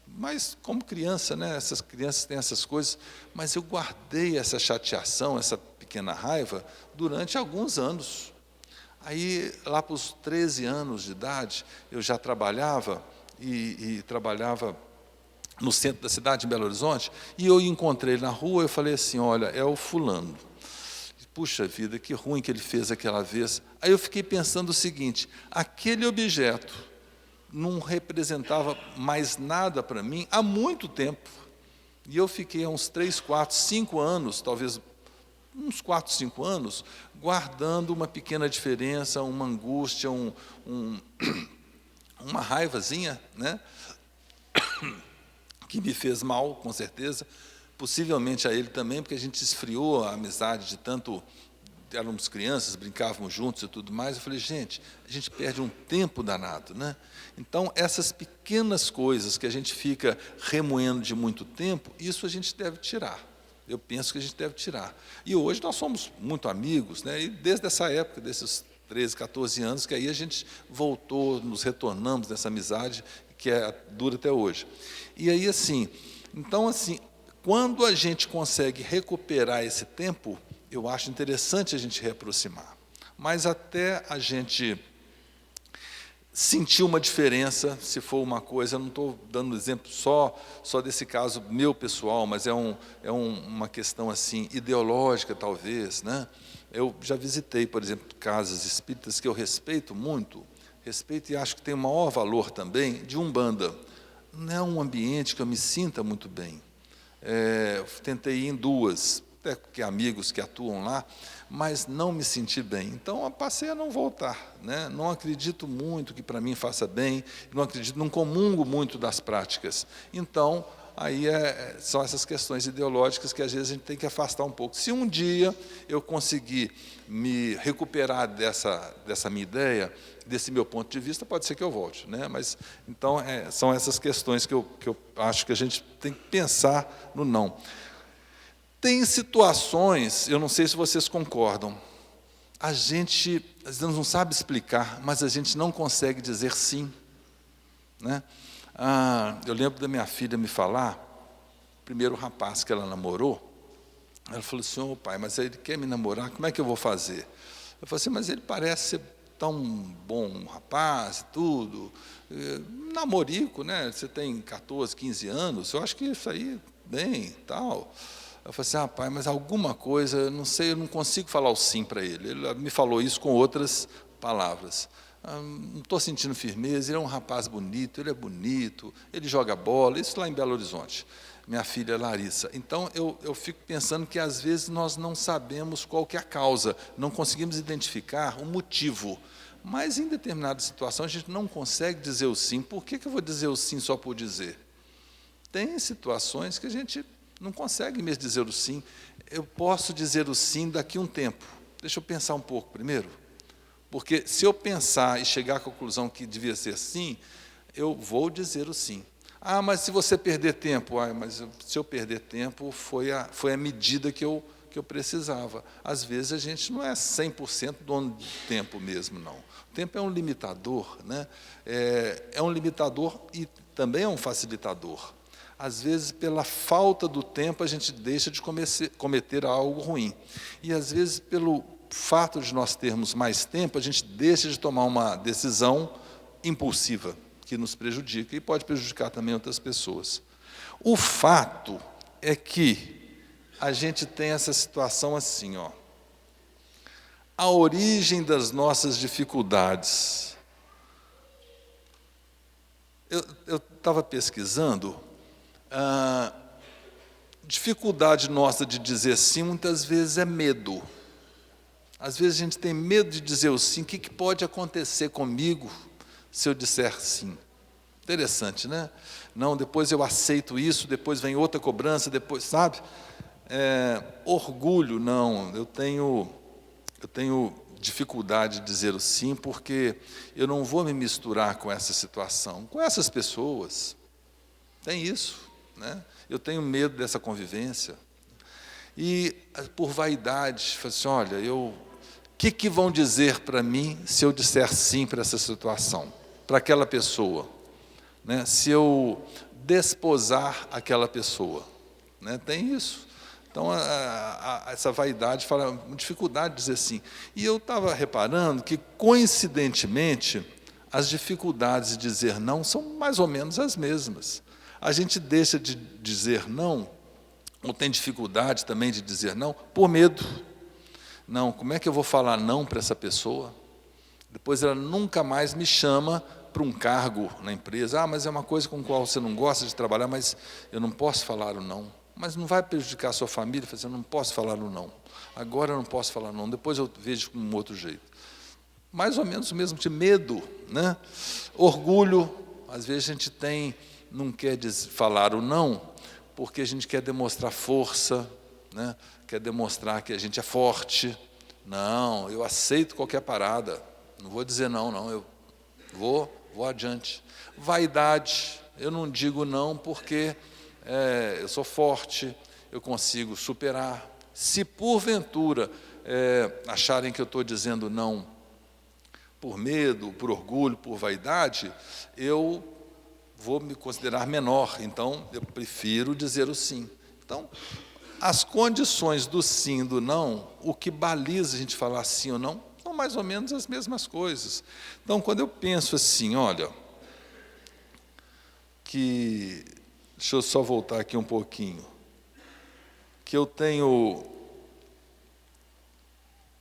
Mas como criança, né, essas crianças têm essas coisas, mas eu guardei essa chateação, essa pequena raiva, durante alguns anos. Aí, lá para os 13 anos de idade, eu já trabalhava, e trabalhava no centro da cidade, em Belo Horizonte, e eu encontrei ele na rua, eu falei assim, olha, é o fulano. Puxa vida, que ruim que ele fez aquela vez. Aí eu fiquei pensando o seguinte, aquele objeto não representava mais nada para mim há muito tempo. E eu fiquei há uns 3, 4, 5 anos, talvez uns 4, 5 anos, guardando uma pequena diferença, uma angústia, uma raivazinha, né? Que me fez mal, com certeza, possivelmente a ele também, porque a gente esfriou a amizade de tanto, éramos crianças, brincávamos juntos e tudo mais. Eu falei, gente, a gente perde um tempo danado, né? Então, essas pequenas coisas que a gente fica remoendo de muito tempo, isso a gente deve tirar. Eu penso que a gente deve tirar. E hoje nós somos muito amigos, né? E desde essa época, desses 13, 14 anos, que aí a gente voltou, nos retornamos dessa amizade, que dura até hoje. E aí, assim, então, assim, quando a gente consegue recuperar esse tempo, eu acho interessante a gente reaproximar. Mas até a gente sentir uma diferença, se for uma coisa, eu não estou dando exemplo só desse caso meu pessoal, mas é uma questão assim ideológica, talvez, né? Eu já visitei, por exemplo, casas espíritas que eu respeito muito, respeito e acho que tem o maior valor também, de Umbanda. Não é um ambiente que eu me sinta muito bem. Tentei ir em 2, até que amigos que atuam lá, mas não me senti bem. Então, eu passei a não voltar, né? Não acredito muito que para mim faça bem, não comungo muito das práticas. Então, aí são essas questões ideológicas que às vezes a gente tem que afastar um pouco. Se um dia eu conseguir me recuperar dessa minha ideia, desse meu ponto de vista, pode ser que eu volte, né? Mas então são essas questões que eu acho que a gente tem que pensar no não. Tem situações, eu não sei se vocês concordam, a gente às vezes não sabe explicar, mas a gente não consegue dizer sim, né? Eu lembro da minha filha me falar, o primeiro rapaz que ela namorou, ela falou assim, ô pai, mas ele quer me namorar, como é que eu vou fazer? Eu falei assim, mas ele parece ser tão bom rapaz, tudo, namorico, né? Você tem 14, 15 anos, eu acho que isso aí, bem, tal. Eu falei assim, pai, mas alguma coisa, eu não sei, eu não consigo falar o sim para ele. Ele me falou isso com outras palavras. Não estou sentindo firmeza, ele é um rapaz bonito, ele joga bola, isso lá em Belo Horizonte. Minha filha Larissa. Então, eu fico pensando que, às vezes, nós não sabemos qual que é a causa, não conseguimos identificar o motivo. Mas, em determinada situação, a gente não consegue dizer o sim. Por que eu vou dizer o sim só por dizer? Tem situações que a gente não consegue mesmo dizer o sim. Eu posso dizer o sim daqui a um tempo. Deixa eu pensar um pouco primeiro. Porque se eu pensar e chegar à conclusão que devia ser sim, eu vou dizer o sim. Mas se você perder tempo, mas se eu perder tempo, foi a medida que eu precisava. Às vezes a gente não é 100% dono do tempo mesmo, não. O tempo é um limitador, né? É um limitador e também é um facilitador. Às vezes, pela falta do tempo, a gente deixa de cometer algo ruim. E, às vezes, pelo fato de nós termos mais tempo, a gente deixa de tomar uma decisão impulsiva, que nos prejudica e pode prejudicar também outras pessoas. O fato é que a gente tem essa situação assim, ó. A origem das nossas dificuldades. Eu estava pesquisando, dificuldade nossa de dizer sim, muitas vezes é medo. Às vezes a gente tem medo de dizer o sim. O que pode acontecer comigo se eu disser sim? Interessante, né? Não, depois eu aceito isso, depois vem outra cobrança, depois, sabe? Orgulho, não. Eu tenho dificuldade de dizer o sim, porque eu não vou me misturar com essa situação, com essas pessoas. Tem isso, né? Eu tenho medo dessa convivência. E, por vaidade, falei assim, olha, o que vão dizer para mim se eu disser sim para essa situação, para aquela pessoa, né? Se eu desposar aquela pessoa, né? Tem isso. Então, essa vaidade fala, dificuldade de dizer sim. E eu estava reparando que, coincidentemente, as dificuldades de dizer não são mais ou menos as mesmas. A gente deixa de dizer não, ou tem dificuldade também de dizer não, por medo. Não, como é que eu vou falar não para essa pessoa? Depois ela nunca mais me chama para um cargo na empresa. Mas é uma coisa com a qual você não gosta de trabalhar, mas eu não posso falar o não. Mas não vai prejudicar a sua família? Eu não posso falar o não. Agora eu não posso falar não, depois eu vejo com um outro jeito. Mais ou menos o mesmo de medo, né? Orgulho, às vezes a gente não quer falar o não, porque a gente quer demonstrar força, né? Quer demonstrar que a gente é forte. Não, eu aceito qualquer parada, não vou dizer não, eu vou adiante. Vaidade, eu não digo não porque eu sou forte, eu consigo superar. Se porventura acharem que eu estou dizendo não por medo, por orgulho, por vaidade, eu vou me considerar menor, então eu prefiro dizer o sim. Então, as condições do sim e do não, o que baliza a gente falar sim ou não, são mais ou menos as mesmas coisas. Então, quando eu penso assim, olha, deixa eu só voltar aqui um pouquinho, que eu tenho,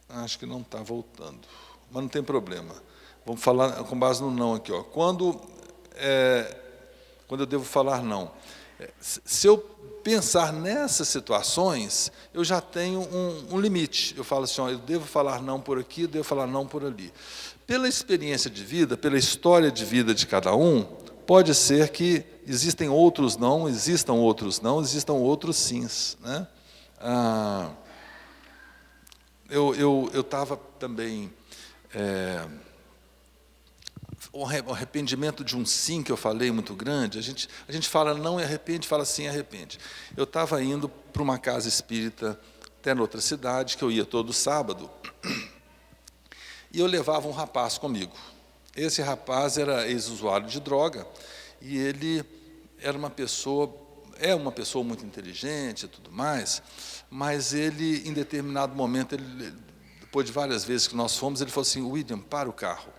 acho que não está voltando, mas não tem problema. Vamos falar com base no não aqui, ó. Quando eu devo falar não. Se eu pensar nessas situações, eu já tenho um limite. Eu falo assim, ó, eu devo falar não por aqui, eu devo falar não por ali. Pela experiência de vida, pela história de vida de cada um, pode ser que existam outros sims, né? Eu estava também... o arrependimento de um sim que eu falei muito grande, a gente fala não e arrepende, fala sim e arrepende. Eu estava indo para uma casa espírita, até noutra cidade, que eu ia todo sábado, e eu levava um rapaz comigo. Esse rapaz era ex-usuário de droga, e ele era uma pessoa muito inteligente e tudo mais, mas ele, em determinado momento, depois de várias vezes que nós fomos, ele falou assim, William, para o carro.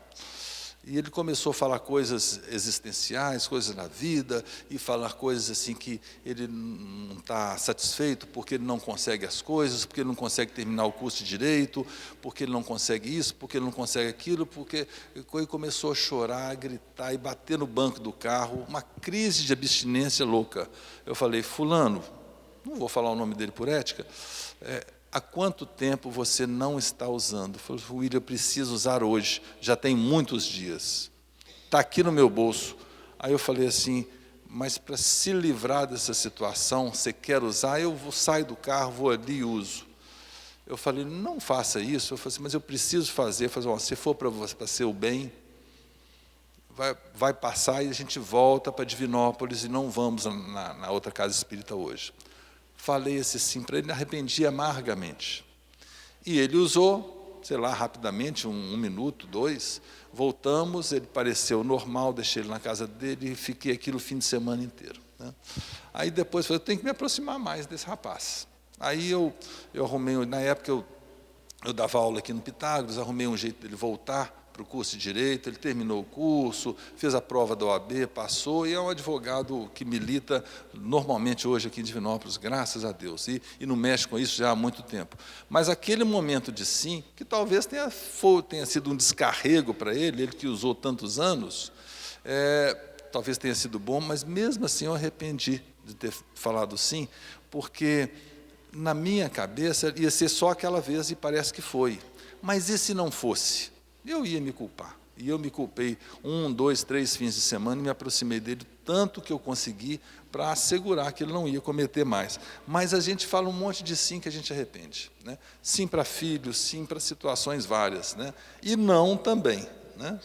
E ele começou a falar coisas existenciais, coisas da vida, e falar coisas assim que ele não está satisfeito porque ele não consegue as coisas, porque ele não consegue terminar o curso de Direito, porque ele não consegue isso, porque ele não consegue aquilo, porque ele começou a chorar, a gritar e bater no banco do carro, uma crise de abstinência louca. Eu falei, fulano, não vou falar o nome dele por ética, há quanto tempo você não está usando? Eu falei, William, eu preciso usar hoje, já tem muitos dias. Está aqui no meu bolso. Aí eu falei assim, mas para se livrar dessa situação, você quer usar? Eu saio do carro, vou ali e uso. Eu falei, não faça isso. Eu falei assim, mas eu preciso fazer. Se for para ser o bem, vai passar e a gente volta para Divinópolis e não vamos na outra casa espírita hoje. Falei esse sim para ele, me arrependi amargamente. E ele usou, sei lá, rapidamente, um minuto, 2, voltamos, ele pareceu normal, deixei ele na casa dele e fiquei aqui no fim de semana inteiro, né? Aí depois eu tenho que me aproximar mais desse rapaz. Aí eu arrumei, na época eu dava aula aqui no Pitágoras, arrumei um jeito dele voltar para o curso de Direito, ele terminou o curso, fez a prova da OAB, passou, e é um advogado que milita normalmente hoje aqui em Divinópolis, graças a Deus, e não mexe com isso já há muito tempo. Mas aquele momento de sim, que talvez tenha sido um descarrego para ele que usou tantos anos, talvez tenha sido bom, mas mesmo assim eu arrependi de ter falado sim, porque na minha cabeça ia ser só aquela vez e parece que foi. Mas e se não fosse? Eu ia me culpar. E eu me culpei 1, 2, 3 fins de semana e me aproximei dele tanto que eu consegui para assegurar que ele não ia cometer mais. Mas a gente fala um monte de sim que a gente arrepende, né? Sim para filhos, sim para situações várias, né? E não também, né?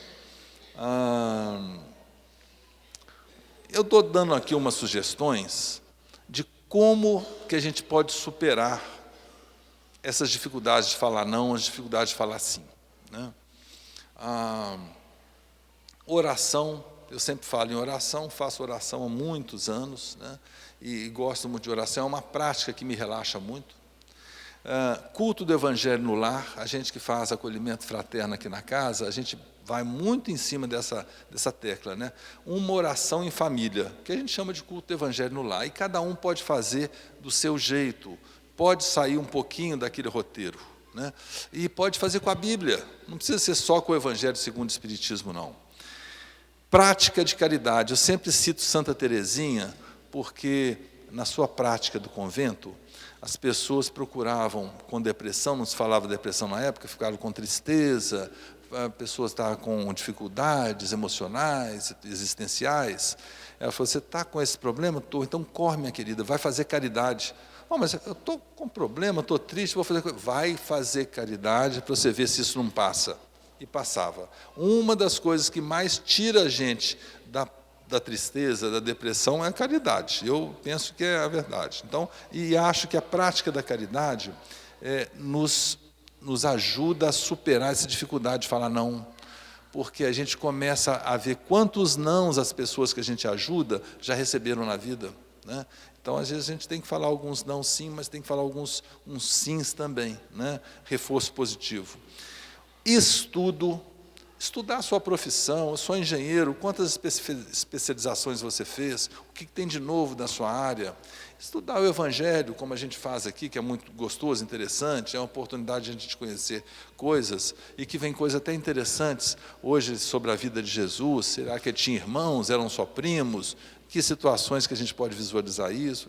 Eu estou dando aqui umas sugestões como que a gente pode superar essas dificuldades de falar não, as dificuldades de falar sim, né? Oração, eu sempre falo em oração, faço oração há muitos anos, né? E gosto muito de oração, é uma prática que me relaxa muito. Culto do Evangelho no lar, a gente que faz acolhimento fraterno aqui na casa, a gente vai muito em cima dessa tecla, né? Uma oração em família, que a gente chama de culto do Evangelho no lar, e cada um pode fazer do seu jeito, pode sair um pouquinho daquele roteiro, né? E pode fazer com a Bíblia, não precisa ser só com o Evangelho segundo o Espiritismo, não. Prática de caridade, eu sempre cito Santa Teresinha, porque na sua prática do convento, as pessoas procuravam com depressão, não se falava depressão na época, ficaram com tristeza, pessoas estavam com dificuldades emocionais, existenciais. Ela falou, você está com esse problema? Estou, então corre, minha querida, vai fazer caridade. Oh, mas eu estou com problema, estou triste, vou fazer... Vai fazer caridade para você ver se isso não passa. E passava. Uma das coisas que mais tira a gente da tristeza, da depressão, é a caridade. Eu penso que é a verdade. Então, e acho que a prática da caridade nos ajuda a superar essa dificuldade de falar não, porque a gente começa a ver quantos nãos as pessoas que a gente ajuda já receberam na vida, né? Então, às vezes, a gente tem que falar alguns não sim, mas tem que falar uns sims também, né? Reforço positivo. Estudar a sua profissão, eu sou engenheiro, quantas especializações você fez, o que tem de novo na sua área. Estudar o Evangelho, como a gente faz aqui, que é muito gostoso, interessante, é uma oportunidade de a gente conhecer coisas, e que vem coisas até interessantes hoje sobre a vida de Jesus. Será que ele tinha irmãos, eram só primos? Que situações que a gente pode visualizar isso?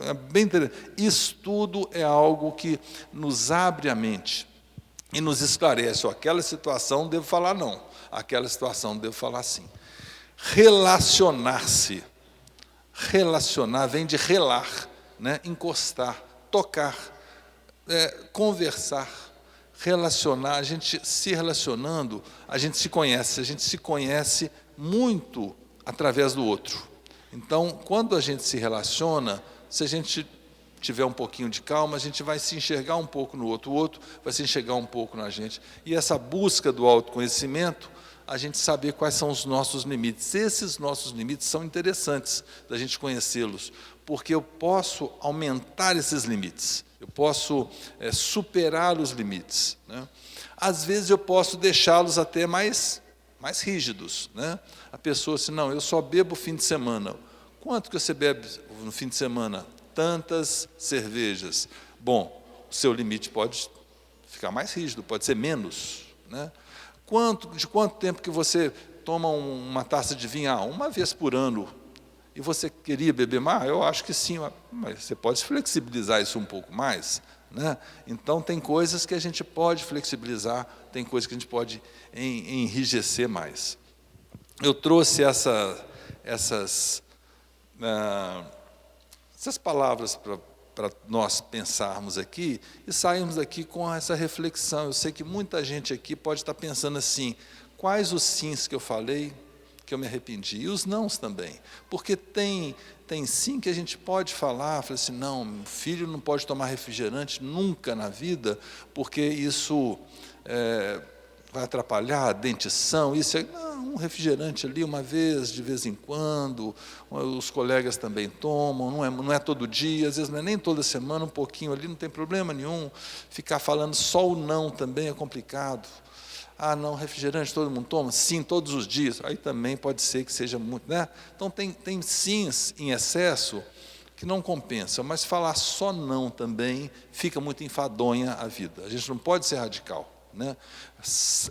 É bem interessante. Estudo é algo que nos abre a mente e nos esclarece, aquela situação devo falar não, aquela situação devo falar sim. Relacionar-se. Relacionar vem de relar, né? Encostar, tocar, conversar, relacionar. A gente se relacionando, a gente se conhece muito através do outro. Então, quando a gente se relaciona, se a gente tiver um pouquinho de calma, a gente vai se enxergar um pouco no outro, o outro vai se enxergar um pouco na gente. E essa busca do autoconhecimento, a gente saber quais são os nossos limites. Esses nossos limites são interessantes da gente conhecê-los, porque eu posso aumentar esses limites, eu posso superar os limites, né? Às vezes eu posso deixá-los até mais rígidos, né? A pessoa assim, não, eu só bebo fim de semana. Quanto que você bebe no fim de semana? Tantas cervejas. Bom, o seu limite pode ficar mais rígido, pode ser menos, né? De quanto tempo que você toma uma taça de vinho? Uma vez por ano. E você queria beber mais? Eu acho que sim, mas você pode flexibilizar isso um pouco mais, né? Então, tem coisas que a gente pode flexibilizar, tem coisas que a gente pode enrijecer mais. Eu trouxe essas palavras para nós pensarmos aqui e sairmos aqui com essa reflexão. Eu sei que muita gente aqui pode estar pensando assim, quais os sims que eu falei que eu me arrependi? E os nãos também. Porque tem sim que a gente pode falar assim, não, meu filho não pode tomar refrigerante nunca na vida, porque isso vai atrapalhar a dentição, isso não, um refrigerante ali uma vez, de vez em quando, os colegas também tomam, não é todo dia, às vezes não é nem toda semana, um pouquinho ali, não tem problema nenhum. Ficar falando só o não também é complicado. Não, refrigerante todo mundo toma? Sim, todos os dias. Aí também pode ser que seja muito, né? Então tem sims em excesso que não compensa, mas falar só não também fica muito enfadonha a vida. A gente não pode ser radical, né?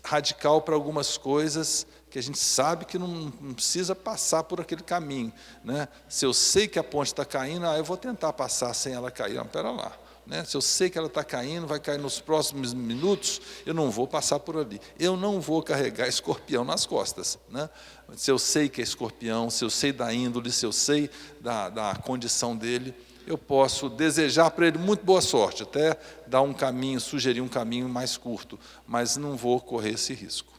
Radical para algumas coisas que a gente sabe que não precisa passar por aquele caminho, né? Se eu sei que a ponte está caindo, eu vou tentar passar sem ela cair. Não, pera lá, né? Se eu sei que ela está caindo, vai cair nos próximos minutos, eu não vou passar por ali. Eu não vou carregar escorpião nas costas, né? Se eu sei que é escorpião, se eu sei da índole, se eu sei da condição dele, eu posso desejar para ele muito boa sorte, até dar um caminho, sugerir um caminho mais curto, mas não vou correr esse risco.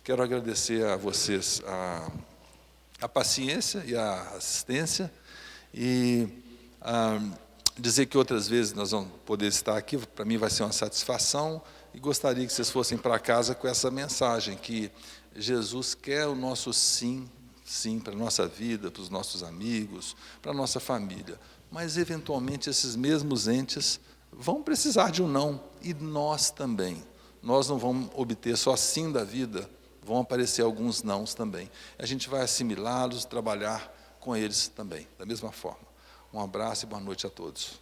Quero agradecer a vocês a paciência e a assistência, e Dizer que outras vezes nós vamos poder estar aqui, para mim vai ser uma satisfação, e gostaria que vocês fossem para casa com essa mensagem, que Jesus quer o nosso sim, sim, para a nossa vida, para os nossos amigos, para a nossa família. Mas, eventualmente, esses mesmos entes vão precisar de um não, e nós também. Nós não vamos obter só sim da vida, vão aparecer alguns nãos também. A gente vai assimilá-los, trabalhar com eles também, da mesma forma. Um abraço e boa noite a todos.